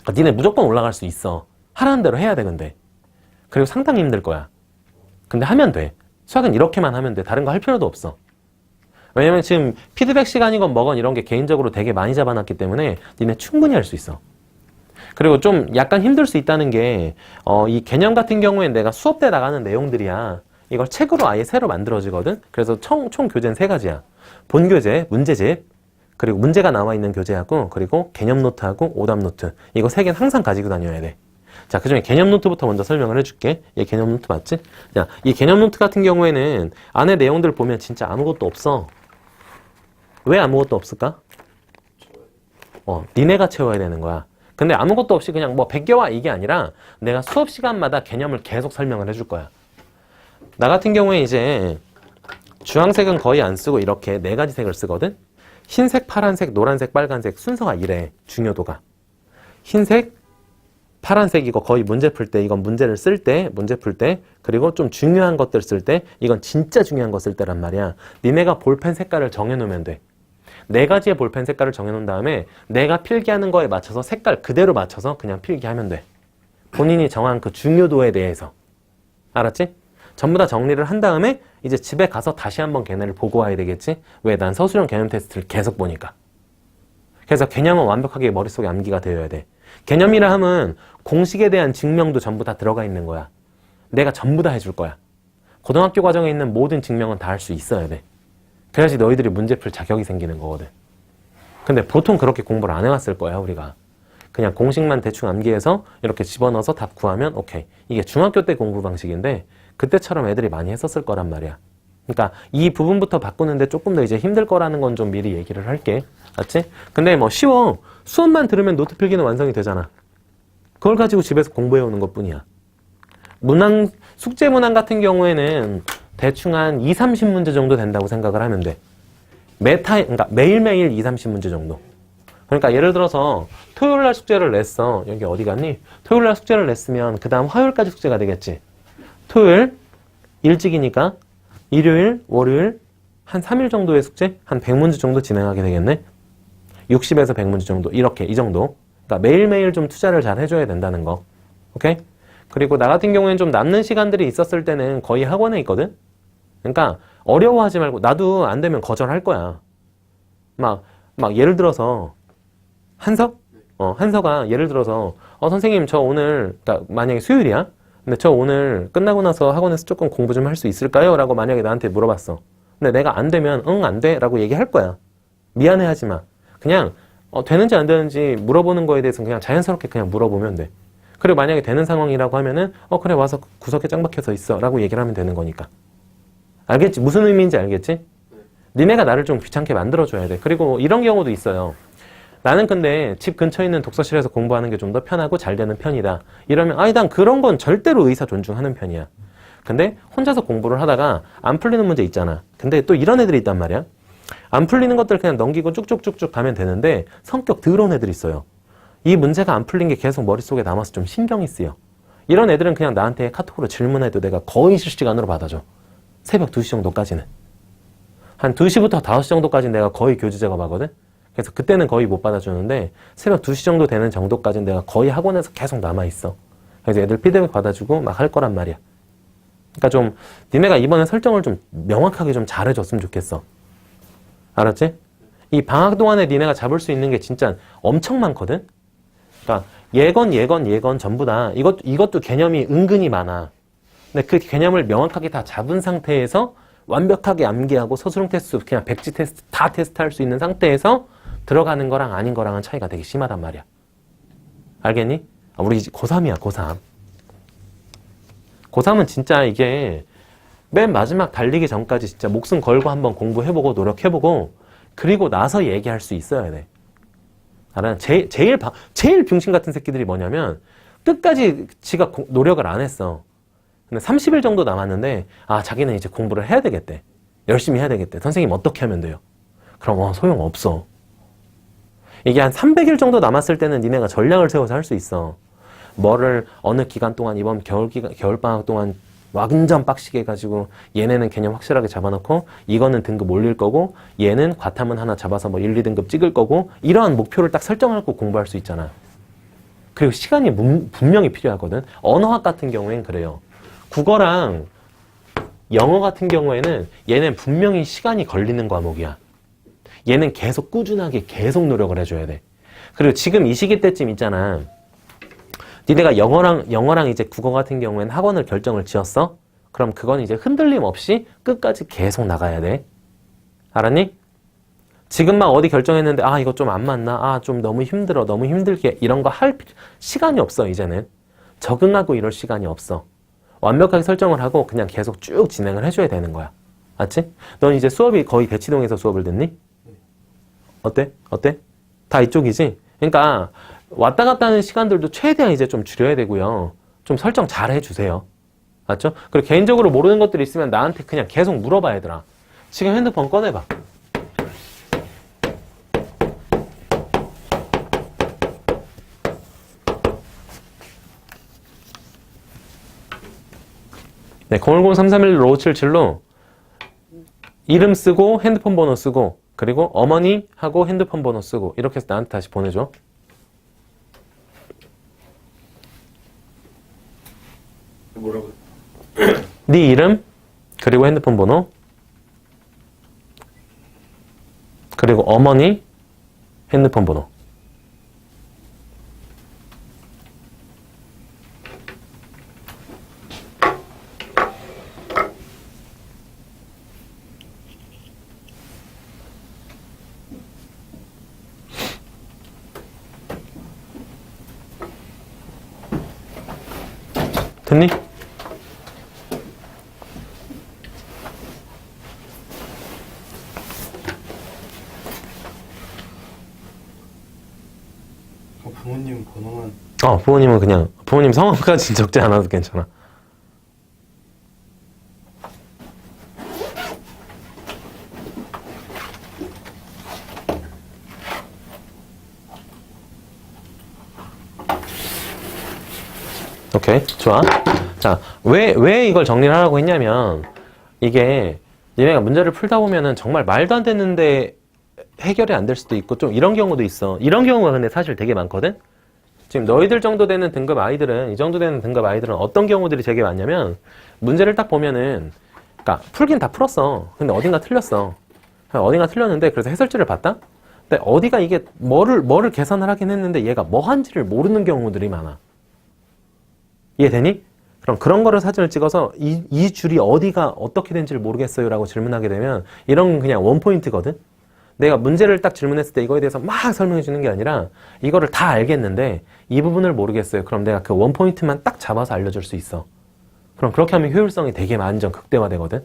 그러니까 니네 무조건 올라갈 수 있어. 하라는 대로 해야 돼, 근데. 그리고 상당히 힘들 거야. 근데 하면 돼. 수학은 이렇게만 하면 돼. 다른 거 할 필요도 없어. 왜냐면 지금 피드백 시간이건 뭐건 이런 게 개인적으로 되게 많이 잡아놨기 때문에 니네 충분히 할 수 있어. 그리고 좀 약간 힘들 수 있다는 게, 이 개념 같은 경우엔 내가 수업 때 나가는 내용들이야. 이걸 책으로 아예 새로 만들어지거든? 그래서 총 교재는 세 가지야. 본교재, 문제집, 그리고 문제가 나와 있는 교재하고, 그리고 개념 노트하고 오답 노트. 이거 세 개는 항상 가지고 다녀야 돼. 자, 그 중에 개념 노트부터 먼저 설명을 해줄게. 얘 개념 노트 맞지? 자, 이 개념 노트 같은 경우에는 안에 내용들 보면 진짜 아무것도 없어. 왜 아무것도 없을까? 니네가 채워야 되는 거야. 근데 아무것도 없이 그냥 뭐 100개와 이게 아니라 내가 수업 시간마다 개념을 계속 설명을 해줄 거야. 나 같은 경우에 이제 주황색은 거의 안 쓰고 이렇게 네 가지 색을 쓰거든? 흰색, 파란색, 노란색, 빨간색 순서가 이래. 중요도가. 흰색, 파란색 이거 거의 문제 풀 때, 이건 문제를 쓸 때, 문제 풀 때, 그리고 좀 중요한 것들 쓸 때, 이건 진짜 중요한 거 쓸 때란 말이야. 니네가 볼펜 색깔을 정해놓으면 돼. 네 가지의 볼펜 색깔을 정해놓은 다음에 내가 필기하는 거에 맞춰서 색깔 그대로 맞춰서 그냥 필기하면 돼. 본인이 정한 그 중요도에 대해서. 알았지? 전부 다 정리를 한 다음에 이제 집에 가서 다시 한번 걔네를 보고 와야 되겠지? 왜? 난 서술형 개념 테스트를 계속 보니까. 그래서 개념은 완벽하게 머릿속에 암기가 되어야 돼. 개념이라 하면 공식에 대한 증명도 전부 다 들어가 있는 거야. 내가 전부 다 해줄 거야. 고등학교 과정에 있는 모든 증명은 다 할 수 있어야 돼. 그래야지 너희들이 문제 풀 자격이 생기는 거거든. 근데 보통 그렇게 공부를 안 해왔을 거야, 우리가. 그냥 공식만 대충 암기해서 이렇게 집어넣어서 답 구하면 오케이. 이게 중학교 때 공부 방식인데 그때처럼 애들이 많이 했었을 거란 말이야. 그러니까 이 부분부터 바꾸는데 조금 더 이제 힘들 거라는 건 좀 미리 얘기를 할게. 맞지? 근데 뭐 쉬워. 수업만 들으면 노트 필기는 완성이 되잖아. 그걸 가지고 집에서 공부해 오는 것 뿐이야. 문항, 숙제 문항 같은 경우에는 대충 한 2, 30문제 정도 된다고 생각을 하면 돼. 그러니까 매일매일 2, 30문제 정도. 그러니까 예를 들어서 토요일 날 숙제를 냈어. 여기 어디 갔니? 토요일 날 숙제를 냈으면 그 다음 화요일까지 숙제가 되겠지. 토요일, 일찍이니까 일요일, 월요일 한 3일 정도의 숙제? 한 100문제 정도 진행하게 되겠네? 60에서 100문제 정도. 이렇게, 이 정도. 그러니까 매일매일 좀 투자를 잘 해줘야 된다는 거. 오케이? 그리고 나 같은 경우에는 좀 남는 시간들이 있었을 때는 거의 학원에 있거든? 그러니까 어려워하지 말고 나도 안 되면 거절할 거야. 막 예를 들어서 한석? 한석아 예를 들어서 선생님 저 오늘 그러니까 만약에 수요일이야? 근데 저 오늘 끝나고 나서 학원에서 조금 공부 좀 할 수 있을까요? 라고 만약에 나한테 물어봤어. 근데 내가 안 되면 응 안 돼 라고 얘기할 거야. 미안해하지 마. 그냥 되는지 안 되는지 물어보는 거에 대해서 그냥 자연스럽게 그냥 물어보면 돼. 그리고 만약에 되는 상황이라고 하면은 그래 와서 구석에 짱 박혀서 있어 라고 얘기를 하면 되는 거니까. 알겠지? 무슨 의미인지 알겠지? 니네가 나를 좀 귀찮게 만들어줘야 돼. 그리고 이런 경우도 있어요. 나는 근데 집 근처에 있는 독서실에서 공부하는 게 좀 더 편하고 잘 되는 편이다. 이러면 아니 난 그런 건 절대로 의사 존중하는 편이야. 근데 혼자서 공부를 하다가 안 풀리는 문제 있잖아. 근데 또 이런 애들이 있단 말이야. 안 풀리는 것들 그냥 넘기고 쭉쭉쭉쭉 가면 되는데 성격 더러운 애들이 있어요. 이 문제가 안 풀린 게 계속 머릿속에 남아서 좀 신경이 쓰여. 이런 애들은 그냥 나한테 카톡으로 질문해도 내가 거의 실시간으로 받아줘. 새벽 2시 정도까지는. 한 2시부터 5시 정도까지는 내가 거의 교재 작업하거든? 그래서 그때는 거의 못 받아주는데 새벽 2시 정도 되는 정도까지는 내가 거의 학원에서 계속 남아있어. 그래서 애들 피드백 받아주고 막 할 거란 말이야. 그러니까 좀 니네가 이번에 설정을 좀 명확하게 좀 잘해줬으면 좋겠어. 알았지? 이 방학 동안에 니네가 잡을 수 있는 게 진짜 엄청 많거든? 그러니까 예건 전부 다 이것도 개념이 은근히 많아. 근데 그 개념을 명확하게 다 잡은 상태에서 완벽하게 암기하고 서술형 테스트, 그냥 백지 테스트 다 테스트할 수 있는 상태에서 들어가는 거랑 아닌 거랑은 차이가 되게 심하단 말이야. 알겠니? 우리 이제 고3이야, 고3. 고3은 진짜 이게 맨 마지막 달리기 전까지 진짜 목숨 걸고 한번 공부해보고 노력해보고 그리고 나서 얘기할 수 있어야 돼. 알아? 제일 병신 같은 새끼들이 뭐냐면 끝까지 지가 노력을 안 했어. 근데 30일 정도 남았는데 자기는 이제 공부를 해야 되겠대. 열심히 해야 되겠대. 선생님 어떻게 하면 돼요? 그럼 소용없어. 이게 한 300일 정도 남았을 때는 니네가 전략을 세워서 할 수 있어. 뭐를 어느 기간 동안 이번 겨울방학 동안 완전 빡시게 해가지고 얘네는 개념 확실하게 잡아놓고 이거는 등급 올릴 거고 얘는 과탐은 하나 잡아서 뭐 1, 2등급 찍을 거고 이러한 목표를 딱 설정하고 공부할 수 있잖아. 그리고 시간이 분명히 필요하거든. 언어학 같은 경우엔 그래요. 국어랑 영어 같은 경우에는 얘는 분명히 시간이 걸리는 과목이야. 얘는 계속 꾸준하게 계속 노력을 해줘야 돼. 그리고 지금 이 시기 때쯤 있잖아. 니네가 영어랑 이제 국어 같은 경우에는 학원을 결정을 지었어? 그럼 그건 이제 흔들림 없이 끝까지 계속 나가야 돼. 알았니? 지금 막 어디 결정했는데 아 이거 좀 안 맞나? 아 좀 너무 힘들어. 너무 힘들게 이런 거 할 시간이 없어 이제는. 적응하고 이럴 시간이 없어. 완벽하게 설정을 하고 그냥 계속 쭉 진행을 해줘야 되는 거야. 맞지? 넌 이제 수업이 거의 대치동에서 수업을 듣니? 어때? 어때? 다 이쪽이지? 그러니까 왔다 갔다 하는 시간들도 최대한 이제 좀 줄여야 되고요. 좀 설정 잘 해주세요. 맞죠? 그리고 개인적으로 모르는 것들이 있으면 나한테 그냥 계속 물어봐 얘들아. 지금 핸드폰 꺼내봐. 네, 010-331-5577로 이름 쓰고 핸드폰 번호 쓰고 그리고 어머니하고 핸드폰 번호 쓰고 이렇게 해서 나한테 다시 보내줘. 뭐라고요? 네 이름 그리고 핸드폰 번호 그리고 어머니 핸드폰 번호. 됐니? 부모님 번호만 부모님은 그냥 부모님 성함까지 적지 않아도 괜찮아. 오케이, 좋아. 자, 왜 이걸 정리를 하라고 했냐면, 이게, 얘네가 문제를 풀다 보면은 정말 말도 안 되는데 해결이 안 될 수도 있고, 좀 이런 경우도 있어. 이런 경우가 근데 사실 되게 많거든? 지금 너희들 정도 되는 등급 아이들은, 이 정도 되는 등급 아이들은 어떤 경우들이 되게 많냐면, 문제를 딱 보면은, 그러니까 풀긴 다 풀었어. 근데 어딘가 틀렸어. 어딘가 틀렸는데, 그래서 해설지를 봤다? 근데 어디가 이게 뭐를 계산을 하긴 했는데, 얘가 뭐 한지를 모르는 경우들이 많아. 이해되니? 그럼 그런 거를 사진을 찍어서 이 줄이 어디가 어떻게 된지를 모르겠어요 라고 질문하게 되면 이런 건 그냥 원포인트거든? 내가 문제를 딱 질문했을 때 이거에 대해서 막 설명해 주는 게 아니라 이거를 다 알겠는데 이 부분을 모르겠어요. 그럼 내가 그 원포인트만 딱 잡아서 알려줄 수 있어. 그럼 그렇게 하면 효율성이 되게 완전 극대화되거든?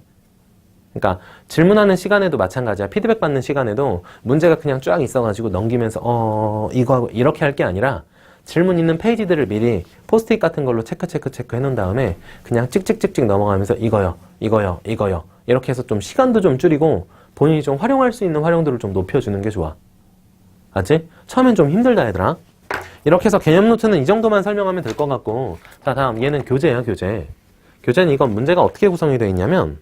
그러니까 질문하는 시간에도 마찬가지야. 피드백 받는 시간에도 문제가 그냥 쫙 있어가지고 넘기면서 이거 하고 이렇게 할 게 아니라 질문 있는 페이지들을 미리 포스트잇 같은 걸로 체크 해놓은 다음에 그냥 찍찍찍찍 넘어가면서 이거요 이렇게 해서 좀 시간도 좀 줄이고 본인이 좀 활용할 수 있는 활용도를 좀 높여주는 게 좋아. 알지? 처음엔 좀 힘들다 얘들아. 이렇게 해서 개념 노트는 이 정도만 설명하면 될 것 같고, 자 다음 얘는 교재야. 교재는 이건 문제가 어떻게 구성이 되어 있냐면,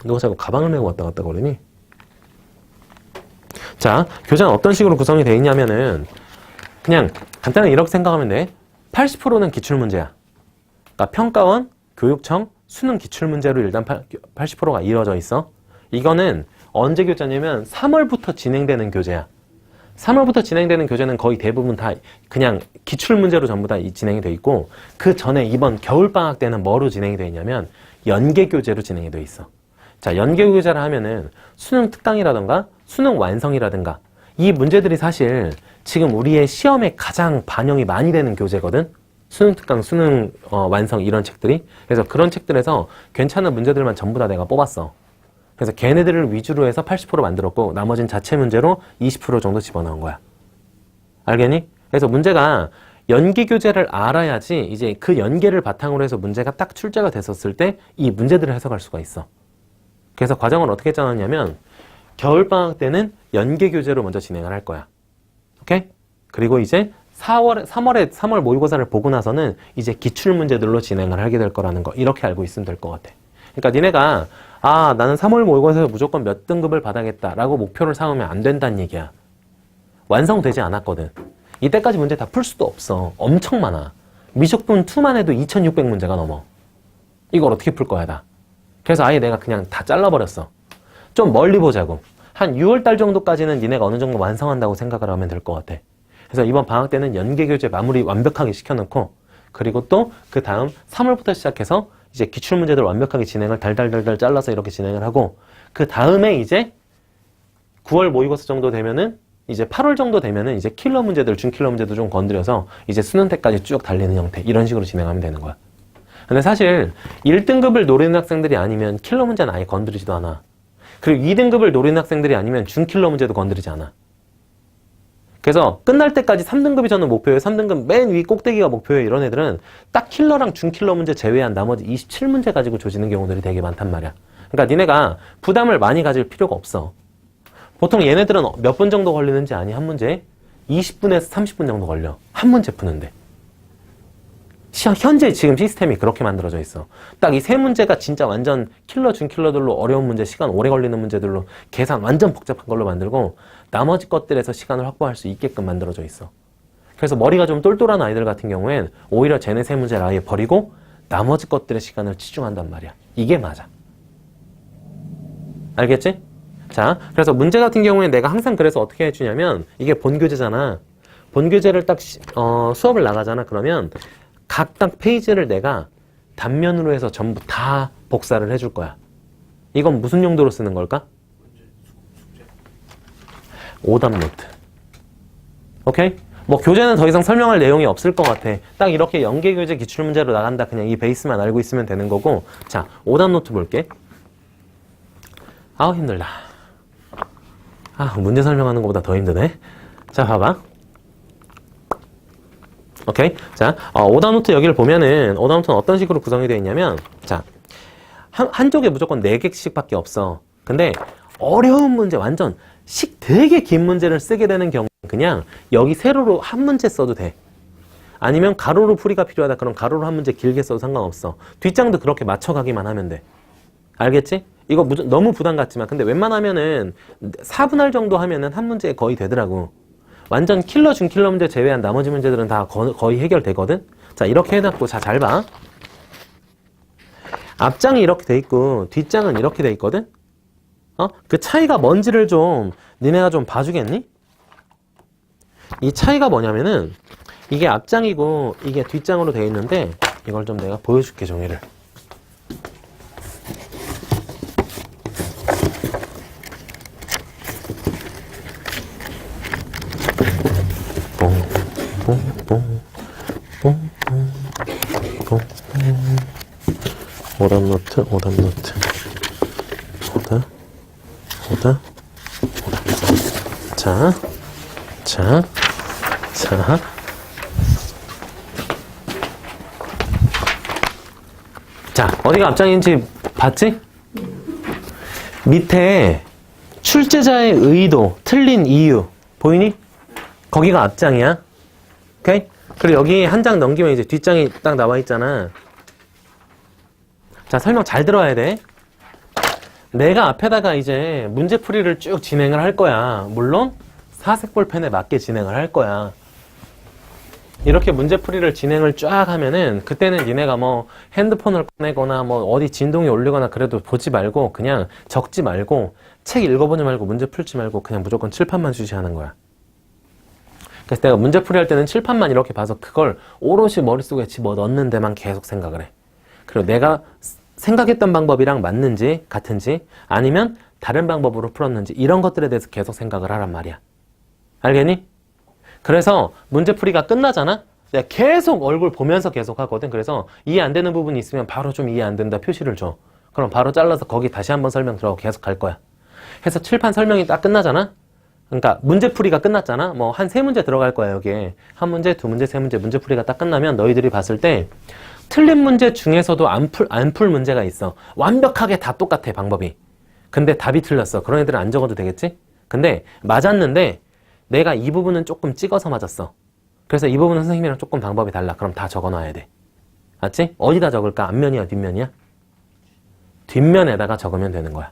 누가 자꾸 가방을 메고 왔다 갔다 거리니? 자, 교재는 어떤 식으로 구성이 되어 있냐면은 그냥 간단하게 이렇게 생각하면 돼. 80%는 기출문제야. 그러니까 평가원, 교육청, 수능 기출문제로 일단 80%가 이루어져 있어. 이거는 언제 교재냐면 3월부터 진행되는 교재야. 3월부터 진행되는 교재는 거의 대부분 다 그냥 기출문제로 전부 다 진행이 돼 있고, 그 전에 이번 겨울방학 때는 뭐로 진행이 돼 있냐면 연계교재로 진행이 돼 있어. 자, 연계교재를 하면은 수능 특강이라든가 수능 완성이라든가 이 문제들이 사실 지금 우리의 시험에 가장 반영이 많이 되는 교재거든? 수능 특강, 수능 완성 이런 책들이. 그래서 그런 책들에서 괜찮은 문제들만 전부 다 내가 뽑았어. 그래서 걔네들을 위주로 해서 80% 만들었고 나머지는 자체 문제로 20% 정도 집어넣은 거야. 알겠니? 그래서 문제가 연계 교재를 알아야지 이제 그 연계를 바탕으로 해서 문제가 딱 출제가 됐었을 때 이 문제들을 해석할 수가 있어. 그래서 과정을 어떻게 짜놨냐면 겨울방학 때는 연계 교재로 먼저 진행을 할 거야. 오케이? 그리고 이제 3월 모의고사를 보고 나서는 이제 기출문제들로 진행을 하게 될 거라는 거 이렇게 알고 있으면 될 것 같아. 그러니까 니네가 나는 3월 모의고사에서 무조건 몇 등급을 받아야겠다라고 목표를 삼으면 안 된다는 얘기야. 완성되지 않았거든. 이때까지 문제 다 풀 수도 없어. 엄청 많아. 미적분 2만 해도 2600문제가 넘어. 이걸 어떻게 풀 거야 다. 그래서 아예 내가 그냥 다 잘라버렸어. 좀 멀리 보자고. 한 6월달 정도까지는 니네가 어느 정도 완성한다고 생각을 하면 될 것 같아. 그래서 이번 방학 때는 연계교재 마무리 완벽하게 시켜놓고 그리고 또 그 다음 3월부터 시작해서 이제 기출문제들 완벽하게 진행을 달달달달 잘라서 이렇게 진행을 하고 그 다음에 이제 9월 모의고사 정도 되면은 이제 8월 정도 되면은 이제 킬러 문제들, 준킬러 문제도 좀 건드려서 이제 수능 때까지 쭉 달리는 형태 이런 식으로 진행하면 되는 거야. 근데 사실 1등급을 노리는 학생들이 아니면 킬러 문제는 아예 건드리지도 않아. 그리고 2등급을 노리는 학생들이 아니면 준킬러 문제도 건드리지 않아. 그래서 끝날 때까지 3등급이 저는 목표예요. 3등급 맨 위 꼭대기가 목표예요. 이런 애들은 딱 킬러랑 준킬러 문제 제외한 나머지 27문제 가지고 조지는 경우들이 되게 많단 말이야. 그러니까 니네가 부담을 많이 가질 필요가 없어. 보통 얘네들은 몇 분 정도 걸리는지 아니? 한 문제에? 20분에서 30분 정도 걸려. 한 문제 푸는데. 현재 지금 시스템이 그렇게 만들어져 있어. 딱 이 세 문제가 진짜 완전 킬러, 준킬러들로 어려운 문제, 시간 오래 걸리는 문제들로 계산 완전 복잡한 걸로 만들고 나머지 것들에서 시간을 확보할 수 있게끔 만들어져 있어. 그래서 머리가 좀 똘똘한 아이들 같은 경우엔 오히려 쟤네 세 문제를 아예 버리고 나머지 것들의 시간을 치중한단 말이야. 이게 맞아. 알겠지? 자, 그래서 문제 같은 경우에 내가 항상 그래서 어떻게 해주냐면 이게 본교재잖아. 본교재를 딱 수업을 나가잖아. 그러면 각각 페이지를 내가 단면으로 해서 전부 다 복사를 해줄 거야. 이건 무슨 용도로 쓰는 걸까? 오답 노트. 오케이? 뭐 교재는 더 이상 설명할 내용이 없을 것 같아. 딱 이렇게 연계교재 기출문제로 나간다. 그냥 이 베이스만 알고 있으면 되는 거고. 자, 오답 노트 볼게. 아우 힘들다. 문제 설명하는 것보다 더 힘드네. 자, 봐봐. 오케이? 자, 오답 노트 여기를 보면은 오답 노트는 어떤 식으로 구성이 되어 있냐면 자, 한쪽에 무조건 4개씩 밖에 없어. 근데 어려운 문제 완전 되게 긴 문제를 쓰게 되는 경우는 그냥 여기 세로로 한 문제 써도 돼. 아니면 가로로 풀이가 필요하다. 그럼 가로로 한 문제 길게 써도 상관없어. 뒷장도 그렇게 맞춰가기만 하면 돼. 알겠지? 이거 너무 부담 갖지만 근데 웬만하면은 4분할 정도 하면은 한 문제에 거의 되더라고. 완전 킬러, 준킬러 문제 제외한 나머지 문제들은 다 거의 해결되거든? 자, 이렇게 해놨고, 자, 잘 봐. 앞장이 이렇게 돼 있고, 뒷장은 이렇게 돼 있거든? 그 차이가 뭔지를 좀, 니네가 좀 봐주겠니? 이 차이가 뭐냐면은, 이게 앞장이고, 이게 뒷장으로 돼 있는데, 이걸 좀 내가 보여줄게, 종이를. 오답 노트. 자. 자, 어디가 앞장인지 봤지? 밑에 출제자의 의도, 틀린 이유 보이니? 거기가 앞장이야. 오케이? 그리고 여기 한 장 넘기면 이제 뒷장이 딱 나와 있잖아. 자, 설명 잘 들어야 돼. 내가 앞에다가 이제 문제풀이를 쭉 진행을 할 거야. 물론 사색 볼펜에 맞게 진행을 할 거야. 이렇게 문제풀이를 진행을 쫙 하면은 그때는 니네가 뭐 핸드폰을 꺼내거나 뭐 어디 진동이 울리거나 그래도 보지 말고 그냥 적지 말고 책 읽어보지 말고 문제 풀지 말고 그냥 무조건 칠판만 주시하는 거야. 그래서 내가 문제풀이 할 때는 칠판만 이렇게 봐서 그걸 오롯이 머릿속에 집어넣는 데만 계속 생각을 해. 그리고 내가 생각했던 방법이랑 맞는지 같은지 아니면 다른 방법으로 풀었는지 이런 것들에 대해서 계속 생각을 하란 말이야. 알겠니? 그래서 문제풀이가 끝나잖아? 내가 계속 얼굴 보면서 계속 하거든. 그래서 이해 안 되는 부분이 있으면 바로 좀 이해 안 된다 표시를 줘. 그럼 바로 잘라서 거기 다시 한번 설명 들어가고 계속 갈 거야. 해서 칠판 설명이 딱 끝나잖아? 그러니까 문제풀이가 끝났잖아? 뭐 한 3문제 들어갈 거야 여기에. 한 문제, 2문제, 3문제 문제풀이가 딱 끝나면 너희들이 봤을 때 틀린 문제 중에서도 안 풀 문제가 있어. 완벽하게 다 똑같아 방법이. 근데 답이 틀렸어. 그런 애들은 안 적어도 되겠지? 근데 맞았는데 내가 이 부분은 조금 찍어서 맞았어. 그래서 이 부분은 선생님이랑 조금 방법이 달라. 그럼 다 적어놔야 돼. 맞지? 어디다 적을까? 앞면이야 뒷면이야? 뒷면에다가 적으면 되는 거야.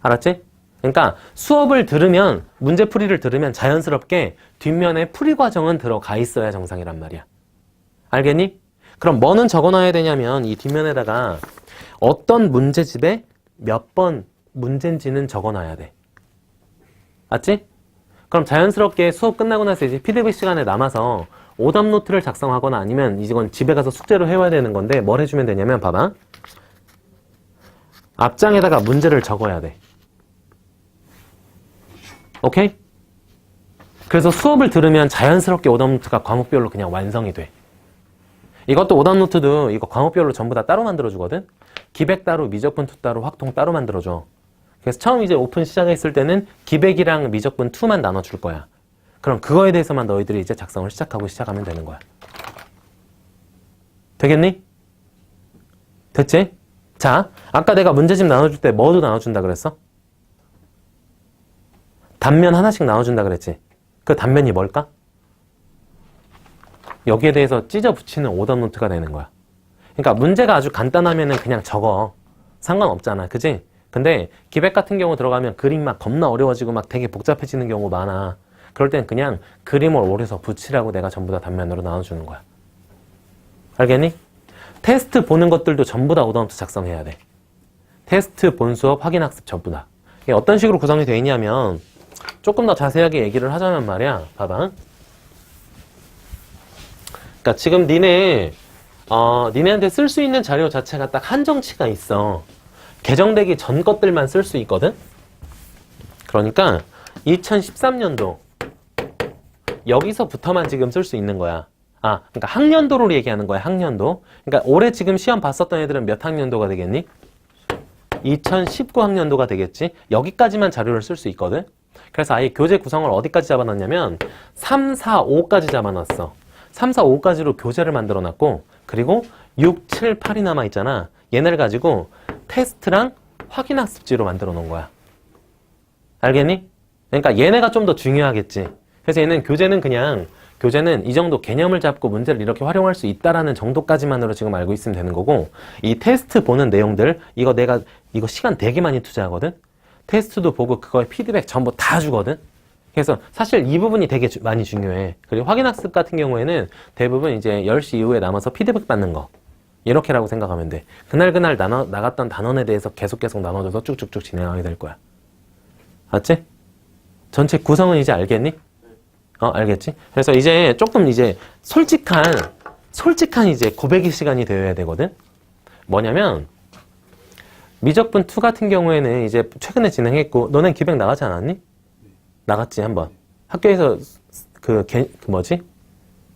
알았지? 그러니까 수업을 들으면 문제풀이를 들으면 자연스럽게 뒷면에 풀이 과정은 들어가 있어야 정상이란 말이야. 알겠니? 그럼 뭐는 적어놔야 되냐면 이 뒷면에다가 어떤 문제집에 몇 번 문제인지는 적어놔야 돼. 맞지? 그럼 자연스럽게 수업 끝나고 나서 이제 피드백 시간에 남아서 오답 노트를 작성하거나 아니면 이건 집에 가서 숙제로 해와야 되는 건데 뭘 해주면 되냐면 봐봐. 앞장에다가 문제를 적어야 돼. 오케이? 그래서 수업을 들으면 자연스럽게 오답 노트가 과목별로 그냥 완성이 돼. 이것도 오답 노트도 이거 과목별로 전부 다 따로 만들어주거든? 기백 따로, 미적분 2 따로, 확통 따로 만들어줘. 그래서 처음 이제 오픈 시작했을 때는 기백이랑 미적분 2만 나눠줄 거야. 그럼 그거에 대해서만 너희들이 이제 작성을 시작하면 되는 거야. 되겠니? 됐지? 자, 아까 내가 문제집 나눠줄 때 뭐도 나눠준다 그랬어? 단면 하나씩 나눠준다 그랬지? 그 단면이 뭘까? 여기에 대해서 찢어 붙이는 오답 노트가 되는 거야. 그러니까 문제가 아주 간단하면은 그냥 적어. 상관없잖아. 그지? 근데 기백 같은 경우 들어가면 그림 막 겁나 어려워지고 막 되게 복잡해지는 경우 많아. 그럴 땐 그냥 그림을 오려서 붙이라고 내가 전부 다 단면으로 나눠주는 거야. 알겠니? 테스트 보는 것들도 전부 다 오답 노트 작성해야 돼. 테스트, 본 수업, 확인 학습 전부 다. 이게 어떤 식으로 구성이 되어 있냐면 조금 더 자세하게 얘기를 하자면 말이야. 봐봐. 그러니까 지금 니네한테 쓸 수 있는 자료 자체가 딱 한정치가 있어. 개정되기 전 것들만 쓸 수 있거든? 그러니까 2013년도 여기서부터만 지금 쓸 수 있는 거야. 그러니까 학년도로 얘기하는 거야, 학년도. 그러니까 올해 지금 시험 봤었던 애들은 몇 학년도가 되겠니? 2019 학년도가 되겠지? 여기까지만 자료를 쓸 수 있거든? 그래서 아예 교재 구성을 어디까지 잡아놨냐면 3, 4, 5까지 잡아놨어. 3, 4, 5까지로 교재를 만들어놨고 그리고 6, 7, 8이 남아있잖아. 얘네를 가지고 테스트랑 확인 학습지로 만들어 놓은 거야. 알겠니? 그러니까 얘네가 좀 더 중요하겠지. 그래서 얘는 교재는 이 정도 개념을 잡고 문제를 이렇게 활용할 수 있다라는 정도까지만으로 지금 알고 있으면 되는 거고 이 테스트 보는 내용들 이거 시간 되게 많이 투자하거든? 테스트도 보고 그거에 피드백 전부 다 주거든? 그래서 사실 이 부분이 되게 많이 중요해. 그리고 확인학습 같은 경우에는 대부분 이제 10시 이후에 남아서 피드백 받는 거. 이렇게라고 생각하면 돼. 그날 나갔던 단원에 대해서 계속 나눠줘서 쭉쭉쭉 진행하게 될 거야. 알았지? 전체 구성은 이제 알겠니? 알겠지? 그래서 이제 조금 이제 솔직한 이제 고백의 시간이 되어야 되거든? 뭐냐면, 미적분 2 같은 경우에는 이제 최근에 진행했고, 너넨 기백 나가지 않았니? 나갔지, 한번. 학교에서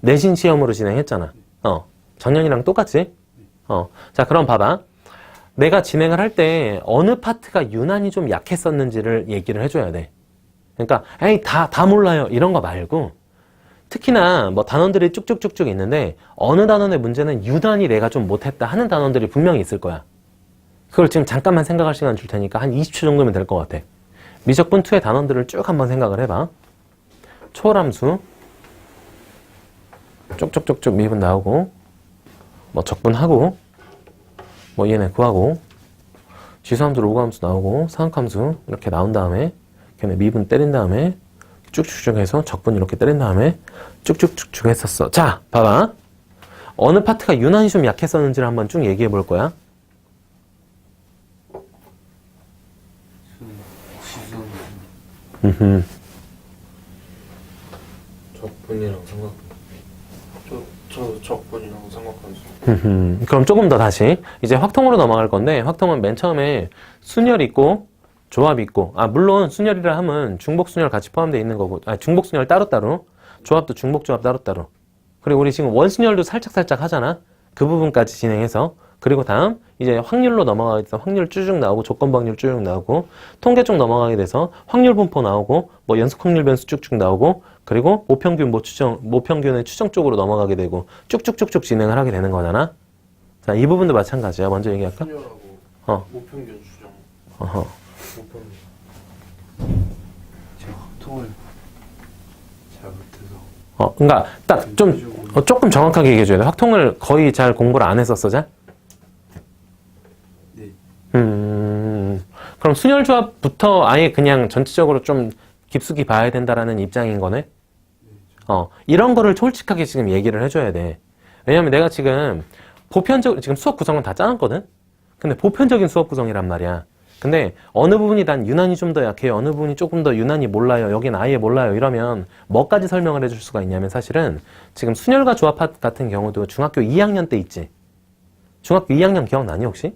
내신 시험으로 진행했잖아. 전년이랑 똑같지? 자, 그럼 봐봐. 내가 진행을 할 때 어느 파트가 유난히 좀 약했었는지를 얘기를 해줘야 돼. 그러니까, 에이, 다 몰라요. 이런 거 말고. 특히나 뭐 단원들이 쭉쭉쭉쭉 있는데 어느 단원의 문제는 유난히 내가 좀 못했다 하는 단원들이 분명히 있을 거야. 그걸 지금 잠깐만 생각할 시간 줄 테니까 한 20초 정도면 될 것 같아. 미적분 2의 단원들을 쭉 한번 생각을 해봐. 초월함수 쪽쪽쪽쪽 미분 나오고 뭐 적분하고 뭐 얘네 구하고 지수함수 로그함수 나오고 상함수 이렇게 나온 다음에 걔네 미분 때린 다음에 쭉쭉쭉 해서 적분 이렇게 때린 다음에 쭉쭉쭉쭉 했었어. 자, 봐봐. 어느 파트가 유난히 좀 약했었는지를 한번 쭉 얘기해 볼 거야. 적분이랑 삼각함수. 저 적분이랑 삼각함수. 그럼 조금 더 다시 이제 확통으로 넘어갈 건데 확통은 맨 처음에 순열 있고 조합 있고 물론 순열이라 하면 중복순열 같이 포함되어 있는 거고 중복순열 따로따로 조합도 중복조합 따로따로 그리고 우리 지금 원순열도 살짝살짝 하잖아. 그 부분까지 진행해서 그리고 다음 이제 확률로 넘어가게 돼서 확률 쭉 나오고 조건방률 쭉 나오고 통계 쪽 넘어가게 돼서 확률 분포 나오고 뭐 연속 확률 변수 쭉쭉 나오고 그리고 모평균 모평균의 추정 쪽으로 넘어가게 되고 쭉쭉쭉쭉 진행을 하게 되는 거잖아. 자, 이 부분도 마찬가지야. 먼저 얘기할까? 순열하고 모평균 수정. 모평균. 제가 확통을 잘 못해서. 그러니까 딱 좀 조금 정확하게 얘기해줘야 돼. 확통을 거의 잘 공부를 안 했었어, 잘? 네. 그럼 순열조합부터 아예 그냥 전체적으로 좀 깊숙이 봐야 된다라는 입장인 거네? 이런 거를 솔직하게 지금 얘기를 해줘야 돼. 왜냐면 내가 지금 보편적으로 지금 수업 구성은 다 짜놨거든? 근데 보편적인 수업 구성이란 말이야. 근데 어느 부분이 난 유난히 좀 더 약해요. 어느 부분이 조금 더 유난히 몰라요. 여긴 아예 몰라요. 이러면 뭐까지 설명을 해줄 수가 있냐면 사실은 지금 순열과 조합 같은 경우도 중학교 2학년 때 있지. 중학교 2학년 기억나니 혹시?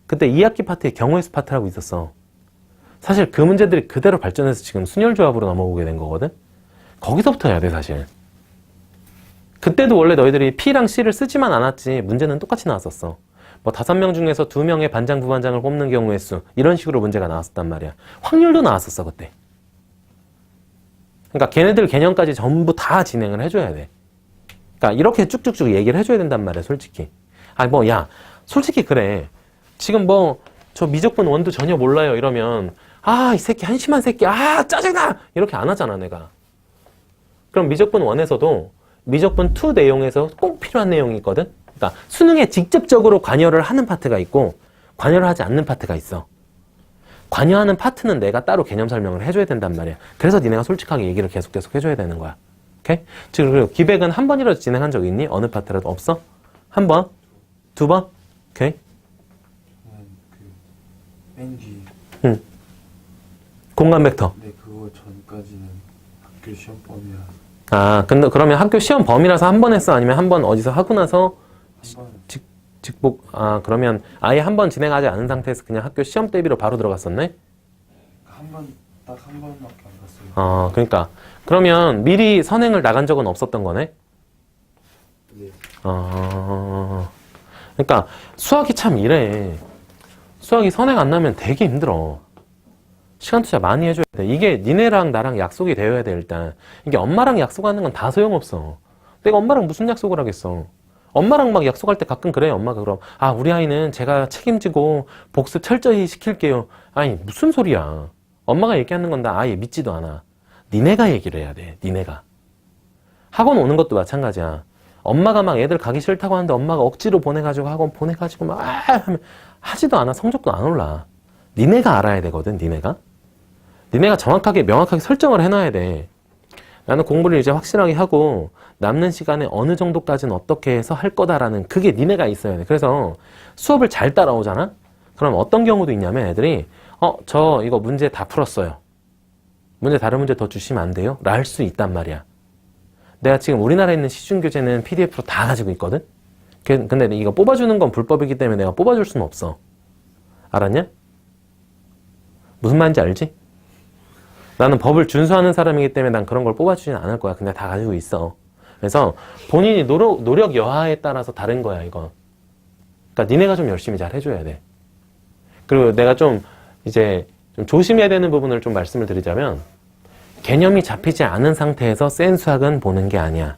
그때 2학기 파트에 경우의 수 파트라고 있었어. 사실 그 문제들이 그대로 발전해서 지금 순열 조합으로 넘어오게 된 거거든. 거기서부터 해야 돼 사실. 그때도 원래 너희들이 P랑 C를 쓰지만 않았지 문제는 똑같이 나왔었어. 뭐 5명 중에서 2명의 반장, 부반장을 뽑는 경우의 수 이런 식으로 문제가 나왔었단 말이야. 확률도 나왔었어 그때. 그러니까 걔네들 개념까지 전부 다 진행을 해줘야 돼. 그러니까 이렇게 쭉쭉쭉 얘기를 해줘야 된단 말이야 솔직히. 아니 뭐 야 솔직히 그래. 지금 뭐 저 미적분 원도 전혀 몰라요 이러면 아 이 새끼 한심한 새끼 아 짜증나 이렇게 안 하잖아 내가. 그럼 미적분 원에서도 미적분 2 내용에서 꼭 필요한 내용이 있거든. 그러니까 수능에 직접적으로 관여를 하는 파트가 있고 관여를 하지 않는 파트가 있어. 관여하는 파트는 내가 따로 개념 설명을 해줘야 된단 말이야. 그래서 니네가 솔직하게 얘기를 계속 해줘야 되는 거야. 오케이? 지금 그리고 기백은 한 번이라도 진행한 적 있니? 어느 파트라도 없어? 한 번? 2번? 오케이? 저는 맨 뒤. 응. 공간 벡터. 네, 그거 전까지는 학교 시험 범위라서 아, 근데 그러면 학교 시험 범위라서 한 번 했어? 아니면 한 번 어디서 하고 나서 한 번. 직복, 아, 그러면 아예 한 번 진행하지 않은 상태에서 그냥 학교 시험 대비로 바로 들어갔었네? 딱 한 번밖에 안 갔어요. 그러니까. 그러면 미리 선행을 나간 적은 없었던 거네? 네. 그러니까 수학이 참 이래. 수학이 선행 안 나면 되게 힘들어. 시간 투자 많이 해줘야 돼. 이게 니네랑 나랑 약속이 되어야 돼 일단. 이게 엄마랑 약속하는 건 다 소용없어. 내가 엄마랑 무슨 약속을 하겠어. 엄마랑 막 약속할 때 가끔 그래. 엄마가 그럼 아 우리 아이는 제가 책임지고 복습 철저히 시킬게요. 아니 무슨 소리야. 엄마가 얘기하는 건 나 아예 믿지도 않아. 니네가 얘기를 해야 돼. 니네가. 학원 오는 것도 마찬가지야. 엄마가 막 애들 가기 싫다고 하는데 엄마가 억지로 보내가지고 학원 보내가지고 막 하면 하지도 않아. 성적도 안 올라. 니네가 알아야 되거든. 니네가 정확하게 명확하게 설정을 해놔야 돼. 나는 공부를 이제 확실하게 하고 남는 시간에 어느 정도까지는 어떻게 해서 할 거다라는 그게 니네가 있어야 돼. 그래서 수업을 잘 따라오잖아? 그럼 어떤 경우도 있냐면 애들이 저 이거 문제 다 풀었어요. 다른 문제 더 주시면 안 돼요? 라 할 수 있단 말이야. 내가 지금 우리나라에 있는 시중교재는 PDF로 다 가지고 있거든? 근데 이거 뽑아주는 건 불법이기 때문에 내가 뽑아줄 수는 없어. 알았냐? 무슨 말인지 알지? 나는 법을 준수하는 사람이기 때문에 난 그런 걸 뽑아주지는 않을 거야. 근데 다 가지고 있어. 그래서 본인이 노력 여하에 따라서 다른 거야, 이거. 그러니까 니네가 좀 열심히 잘 해줘야 돼. 그리고 내가 좀 조심해야 되는 부분을 좀 말씀을 드리자면 개념이 잡히지 않은 상태에서 센 수학은 보는 게 아니야.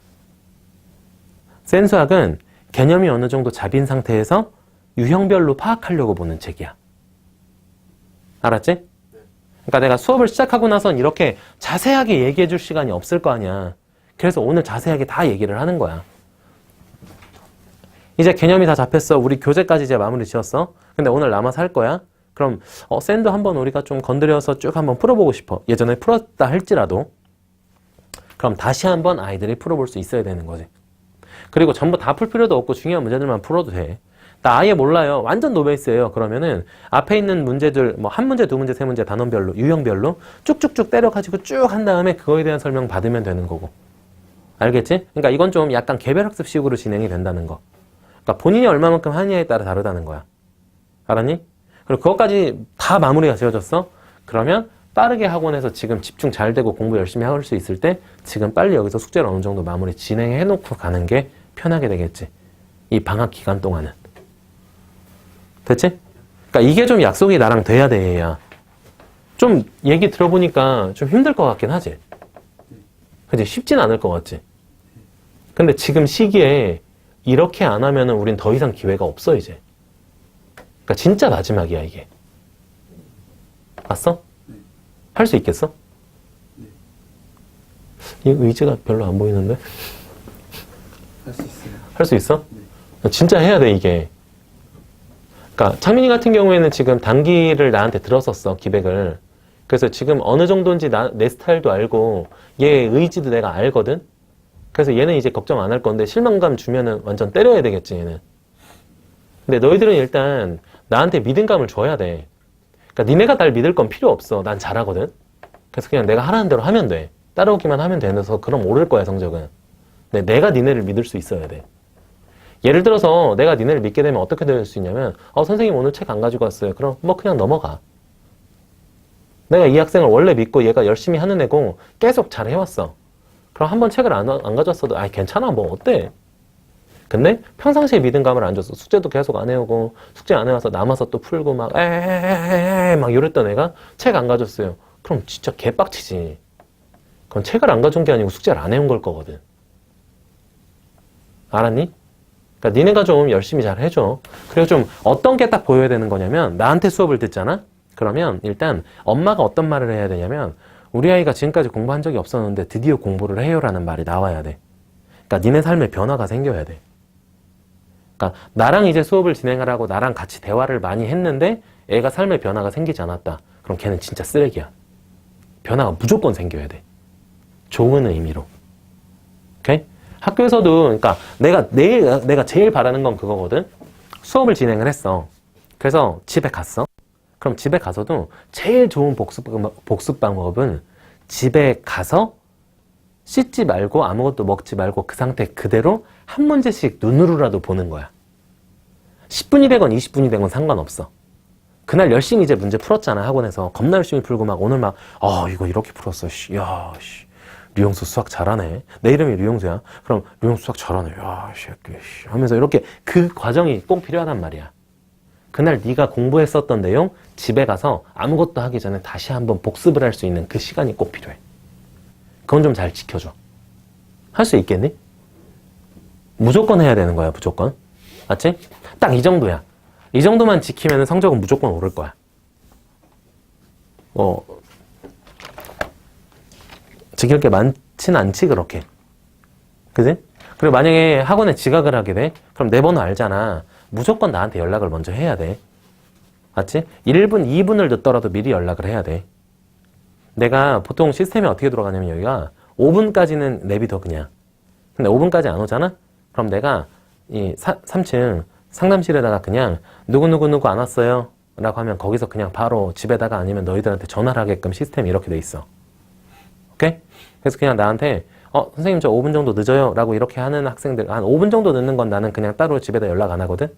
센 수학은 개념이 어느 정도 잡힌 상태에서 유형별로 파악하려고 보는 책이야. 알았지? 그러니까 내가 수업을 시작하고 나선 이렇게 자세하게 얘기해 줄 시간이 없을 거 아니야. 그래서 오늘 자세하게 다 얘기를 하는 거야. 이제 개념이 다 잡혔어. 우리 교재까지 이제 마무리 지었어. 근데 오늘 남아서 할 거야. 그럼 샌도 한번 우리가 좀 건드려서 쭉 한번 풀어보고 싶어. 예전에 풀었다 할지라도. 그럼 다시 한번 아이들이 풀어볼 수 있어야 되는 거지. 그리고 전부 다 풀 필요도 없고 중요한 문제들만 풀어도 돼. 나 아예 몰라요. 완전 노베이스예요. 그러면은 앞에 있는 문제들 뭐 한 문제, 두 문제, 세 문제 단원별로, 유형별로 쭉쭉쭉 때려가지고 쭉 한 다음에 그거에 대한 설명 받으면 되는 거고. 알겠지? 그러니까 이건 좀 약간 개별학습식으로 진행이 된다는 거. 그러니까 본인이 얼마만큼 하느냐에 따라 다르다는 거야. 알았니? 그리고 그것까지 다 마무리가 지어졌어? 그러면 빠르게 학원에서 지금 집중 잘 되고 공부 열심히 할 수 있을 때 지금 빨리 여기서 숙제를 어느 정도 마무리 진행해 놓고 가는 게 편하게 되겠지. 이 방학 기간 동안은. 됐지? 그러니까 이게 좀 약속이 나랑 돼야 돼, 얘야. 좀 얘기 들어보니까 좀 힘들 것 같긴 하지? 그치? 쉽진 않을 것 같지? 근데 지금 시기에 이렇게 안 하면은 우린 더 이상 기회가 없어, 이제. 그러니까 진짜 마지막이야, 이게. 봤어? 할 수 있겠어? 이 의지가 별로 안 보이는데? 할 수 있어요. 할 수 있어? 진짜 해야 돼, 이게. 그러니까 창민이 같은 경우에는 지금 단기를 나한테 들었었어, 기백을. 그래서 지금 어느 정도인지 내 스타일도 알고 얘 의지도 내가 알거든. 그래서 얘는 이제 걱정 안 할 건데 실망감 주면은 완전 때려야 되겠지, 얘는. 근데 너희들은 일단 나한테 믿음감을 줘야 돼. 그러니까 니네가 날 믿을 건 필요 없어. 난 잘하거든. 그래서 그냥 내가 하라는 대로 하면 돼. 따라오기만 하면 되면서 그럼 오를 거야, 성적은. 근데 내가 니네를 믿을 수 있어야 돼. 예를 들어서 내가 니네를 믿게 되면 어떻게 될 수 있냐면 선생님 오늘 책 안 가지고 왔어요. 그럼 뭐 그냥 넘어가. 내가 이 학생을 원래 믿고 얘가 열심히 하는 애고 계속 잘 해왔어. 그럼 한번 책을 안 가져왔어도 괜찮아 뭐 어때? 근데 평상시에 믿음감을 안 줬어. 숙제도 계속 안 해오고 숙제 안 해와서 남아서 또 풀고 막 이랬던 애가 책 안 가졌어요. 그럼 진짜 개빡치지. 그건 책을 안 가져온 게 아니고 숙제를 안 해온 걸 거거든. 알았니? 그러니까 니네가 좀 열심히 잘 해줘. 그리고 좀 어떤 게 딱 보여야 되는 거냐면 나한테 수업을 듣잖아? 그러면 일단 엄마가 어떤 말을 해야 되냐면 우리 아이가 지금까지 공부한 적이 없었는데 드디어 공부를 해요라는 말이 나와야 돼. 그러니까 니네 삶에 변화가 생겨야 돼. 그러니까 나랑 이제 수업을 진행하라고 나랑 같이 대화를 많이 했는데 애가 삶에 변화가 생기지 않았다. 그럼 걔는 진짜 쓰레기야. 변화가 무조건 생겨야 돼. 좋은 의미로. 오케이? 학교에서도 그러니까 내가 제일 바라는 건 그거거든. 수업을 진행을 했어. 그래서 집에 갔어. 그럼 집에 가서도 제일 좋은 복습 방법은 집에 가서 씻지 말고 아무것도 먹지 말고 그 상태 그대로 한 문제씩 눈으로라도 보는 거야. 10분이 되건 20분이 되건 상관없어. 그날 열심히 이제 문제 풀었잖아, 학원에서. 겁나 열심히 풀고 막 오늘 막 이거 이렇게 풀었어. 야, 류영수 수학 잘하네. 내 이름이 류영수야. 그럼 류영수 수학 잘하네. 야, 하면서 이렇게 그 과정이 꼭 필요하단 말이야. 그날 네가 공부했었던 내용 집에 가서 아무것도 하기 전에 다시 한번 복습을 할 수 있는 그 시간이 꼭 필요해. 그건 좀 잘 지켜줘. 할 수 있겠니? 무조건 해야 되는 거야, 무조건. 맞지? 딱 이 정도야. 이 정도만 지키면 성적은 무조건 오를 거야. 지킬 게 많진 않지, 그렇게. 그지? 그리고 만약에 학원에 지각을 하게 돼? 그럼 내 번호 알잖아. 무조건 나한테 연락을 먼저 해야 돼. 맞지? 1분, 2분을 늦더라도 미리 연락을 해야 돼. 내가 보통 시스템이 어떻게 돌아가냐면 여기가 5분까지는 내비둬 그냥. 근데 5분까지 안 오잖아? 그럼 내가 이 3층 상담실에다가 그냥 누구누구 안 왔어요? 라고 하면 거기서 그냥 바로 집에다가 아니면 너희들한테 전화를 하게끔 시스템이 이렇게 돼 있어. 오케이? 그래서 그냥 나한테 선생님 저 5분 정도 늦어요 라고 이렇게 하는 학생들 한 5분 정도 늦는 건 나는 그냥 따로 집에다 연락 안 하거든.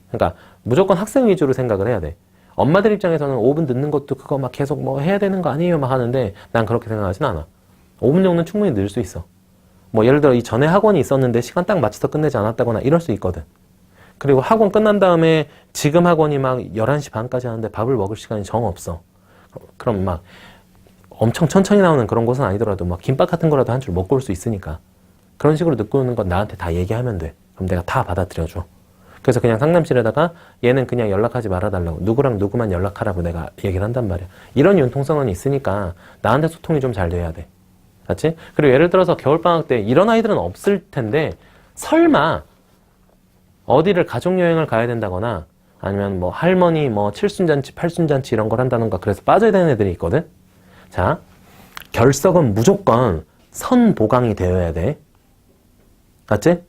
그러니까 무조건 학생 위주로 생각을 해야 돼. 엄마들 입장에서는 5분 늦는 것도 그거 막 계속 뭐 해야 되는 거 아니에요 막 하는데 난 그렇게 생각하진 않아. 5분 정도는 충분히 늘 수 있어. 뭐 예를 들어 이 전에 학원이 있었는데 시간 딱 맞춰서 끝내지 않았다거나 이럴 수 있거든. 그리고 학원 끝난 다음에 지금 학원이 막 11시 반까지 하는데 밥을 먹을 시간이 정 없어. 그럼 막 엄청 천천히 나오는 그런 곳은 아니더라도 막 김밥 같은 거라도 한 줄 먹고 올 수 있으니까 그런 식으로 늦고 오는 건 나한테 다 얘기하면 돼. 그럼 내가 다 받아들여줘. 그래서 그냥 상담실에다가 얘는 그냥 연락하지 말아달라고 누구랑 누구만 연락하라고 내가 얘기를 한단 말이야. 이런 융통성은 있으니까 나한테 소통이 좀 잘 돼야 돼. 맞지? 그리고 예를 들어서 겨울방학 때 이런 아이들은 없을 텐데 설마 어디를 가족여행을 가야 된다거나 아니면 뭐 할머니 뭐 칠순잔치 팔순잔치 이런 걸 한다던가 그래서 빠져야 되는 애들이 있거든. 자, 결석은 무조건 선보강이 되어야 돼. 맞지?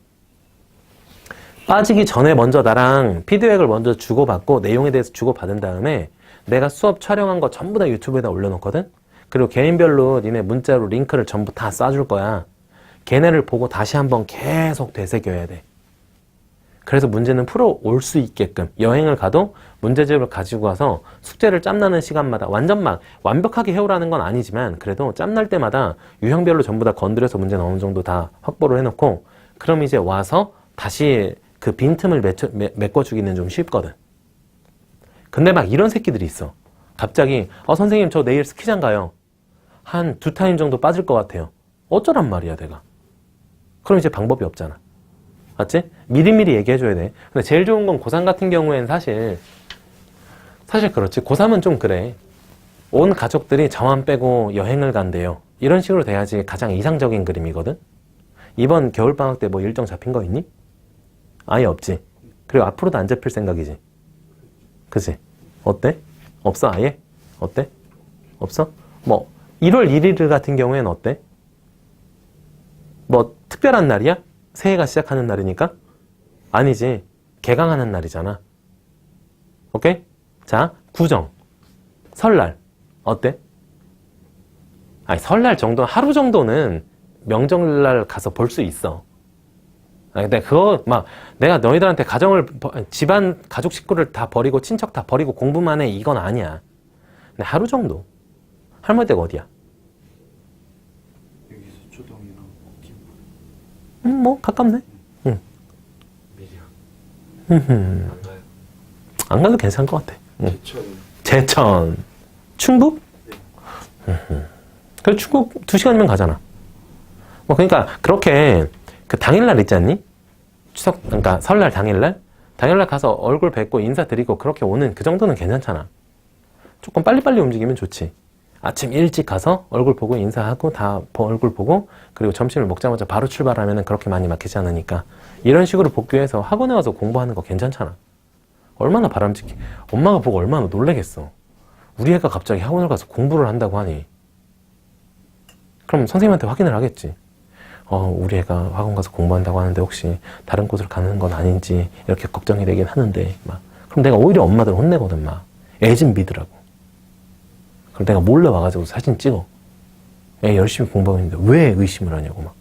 빠지기 전에 먼저 나랑 피드백을 먼저 주고받고 내용에 대해서 주고받은 다음에 내가 수업 촬영한 거 전부 다 유튜브에다 올려놓거든? 그리고 개인별로 니네 문자로 링크를 전부 다 쏴줄 거야. 걔네를 보고 다시 한번 계속 되새겨야 돼. 그래서 문제는 풀어 올 수 있게끔 여행을 가도 문제집을 가지고 와서 숙제를 짬나는 시간마다 완전 막 완벽하게 해오라는 건 아니지만 그래도 짬날 때마다 유형별로 전부 다 건드려서 문제는 어느 정도 다 확보를 해놓고 그럼 이제 와서 다시 그 빈틈을 메꿔주기는 좀 쉽거든. 근데 막 이런 새끼들이 있어. 갑자기 선생님 저 내일 스키장 가요. 한 2타임 정도 빠질 것 같아요. 어쩌란 말이야 내가. 그럼 이제 방법이 없잖아. 맞지? 미리미리 얘기해줘야 돼. 근데 제일 좋은 건 고3 같은 경우에는 사실 그렇지. 고3은 좀 그래. 온 가족들이 저만 빼고 여행을 간대요. 이런 식으로 돼야지 가장 이상적인 그림이거든. 이번 겨울방학 때 뭐 일정 잡힌 거 있니? 아예 없지. 그리고 앞으로도 안 잡힐 생각이지. 그치? 어때? 없어 아예? 어때? 없어? 뭐 1월 1일 같은 경우에는 어때? 뭐 특별한 날이야? 새해가 시작하는 날이니까? 아니지. 개강하는 날이잖아. 오케이? 자, 구정. 설날. 어때? 아니, 설날 정도, 하루 정도는 명절날 가서 볼 수 있어. 아니, 근데 그거, 막, 내가 너희들한테 집안, 가족 식구를 다 버리고, 친척 다 버리고 공부만 해. 이건 아니야. 근데 하루 정도. 할머니 댁 어디야? 여기서 초동이랑 김 뭐, 가깝네. 응. 미리야. 안 가요. 안 가도 괜찮을 것 같아. 응. 제천. 제천. 충북? 그래, 충북 2시간이면 가잖아. 뭐, 그러니까, 그렇게, 그 당일날 있지 않니? 그러니까 설날 당일날? 당일날 가서 얼굴 뵙고 인사드리고 그렇게 오는 그 정도는 괜찮잖아. 조금 빨리빨리 움직이면 좋지. 아침 일찍 가서 얼굴 보고 인사하고 다 얼굴 보고 그리고 점심을 먹자마자 바로 출발하면 그렇게 많이 막히지 않으니까 이런 식으로 복귀해서 학원에 와서 공부하는 거 괜찮잖아. 얼마나 바람직해. 엄마가 보고 얼마나 놀래겠어. 우리 애가 갑자기 학원을 가서 공부를 한다고 하니. 그럼 선생님한테 확인을 하겠지. 우리 애가 학원 가서 공부한다고 하는데 혹시 다른 곳을 가는 건 아닌지 이렇게 걱정이 되긴 하는데 막. 그럼 내가 오히려 엄마들 혼내거든 막. 애 좀 믿으라고. 그럼 내가 몰래 와가지고 사진 찍어. 애 열심히 공부하고 있는데 왜 의심을 하냐고 막.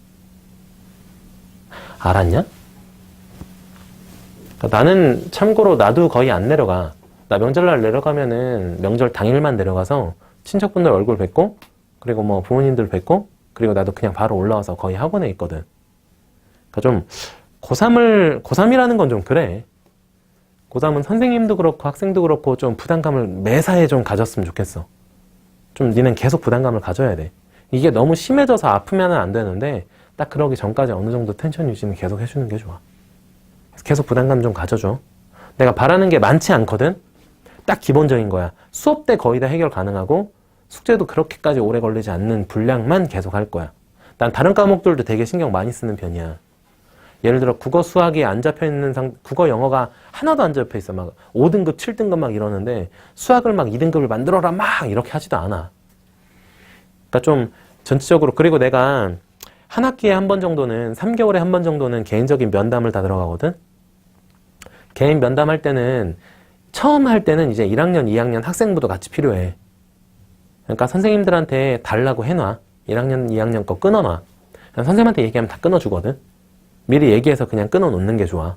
알았냐? 그러니까 나는 참고로 나도 거의 안 내려가. 나 명절날 내려가면은 명절 당일만 내려가서 친척분들 얼굴 뵙고 그리고 뭐 부모님들 뵙고 그리고 나도 그냥 바로 올라와서 거의 학원에 있거든. 그러니까 좀 고3이라는 건 좀 그래. 고3은 선생님도 그렇고 학생도 그렇고 좀 부담감을 매사에 좀 가졌으면 좋겠어. 좀 니는 계속 부담감을 가져야 돼. 이게 너무 심해져서 아프면 안 되는데 딱 그러기 전까지 어느 정도 텐션 유지는 계속 해주는 게 좋아. 계속 부담감 좀 가져줘. 내가 바라는 게 많지 않거든? 딱 기본적인 거야. 수업 때 거의 다 해결 가능하고 숙제도 그렇게까지 오래 걸리지 않는 분량만 계속 할 거야. 난 다른 과목들도 되게 신경 많이 쓰는 편이야. 예를 들어 국어 수학이 안 잡혀 있는 국어 영어가 하나도 안 잡혀 있어. 막 5등급, 7등급 막 이러는데 수학을 막 2등급을 만들어라 막 이렇게 하지도 않아. 그러니까 좀 전체적으로 그리고 내가 한 학기에 한 번 정도는 3개월에 한 번 정도는 개인적인 면담을 다 들어가거든. 개인 면담할 때는 처음 할 때는 이제 1학년, 2학년 학생부도 같이 필요해. 그러니까 선생님들한테 달라고 해놔. 1학년, 2학년 거 끊어놔. 선생님한테 얘기하면 다 끊어주거든. 미리 얘기해서 그냥 끊어놓는 게 좋아.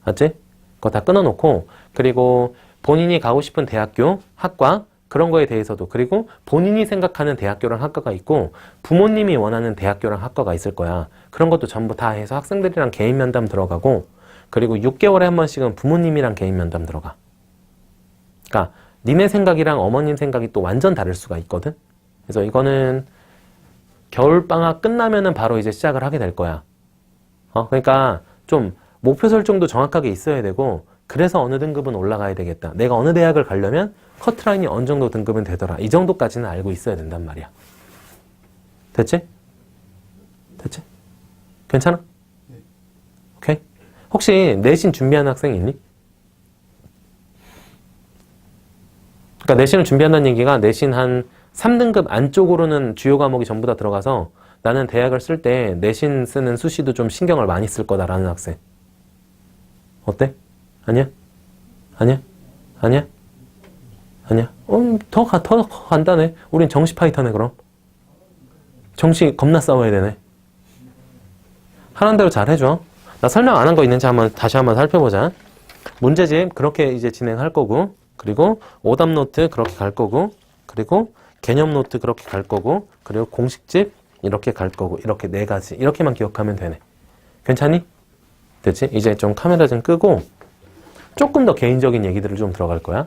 맞지? 그거 다 끊어놓고 그리고 본인이 가고 싶은 대학교, 학과 그런 거에 대해서도 그리고 본인이 생각하는 대학교랑 학과가 있고 부모님이 원하는 대학교랑 학과가 있을 거야. 그런 것도 전부 다 해서 학생들이랑 개인 면담 들어가고 그리고 6개월에 한 번씩은 부모님이랑 개인 면담 들어가. 그러니까 니네 생각이랑 어머님 생각이 또 완전 다를 수가 있거든. 그래서 이거는 겨울방학 끝나면은 바로 이제 시작을 하게 될 거야. 그러니까 좀 목표 설정도 정확하게 있어야 되고 그래서 어느 등급은 올라가야 되겠다. 내가 어느 대학을 가려면 커트라인이 어느 정도 등급은 되더라. 이 정도까지는 알고 있어야 된단 말이야. 됐지? 됐지? 괜찮아? 네. 오케이? 혹시 내신 준비하는 학생 있니? 그러니까 내신을 준비한다는 얘기가 내신 한 3등급 안쪽으로는 주요 과목이 전부 다 들어가서 나는 대학을 쓸 때 내신 쓰는 수시도 좀 신경을 많이 쓸 거다라는 학생. 어때? 아니야? 아니야? 아니야? 아니야? 더 간단해. 우린 정시 파이터네 그럼. 정시 겁나 싸워야 되네. 하는 대로 잘 해줘. 나 설명 안 한 거 있는지 다시 한번 살펴보자. 문제집 그렇게 이제 진행할 거고 그리고 오답 노트 그렇게 갈 거고 그리고 개념 노트 그렇게 갈 거고 그리고 공식집 이렇게 갈 거고 이렇게 4가지 이렇게만 기억하면 되네. 괜찮니? 됐지? 이제 좀 카메라 좀 끄고 조금 더 개인적인 얘기들을 좀 들어갈 거야.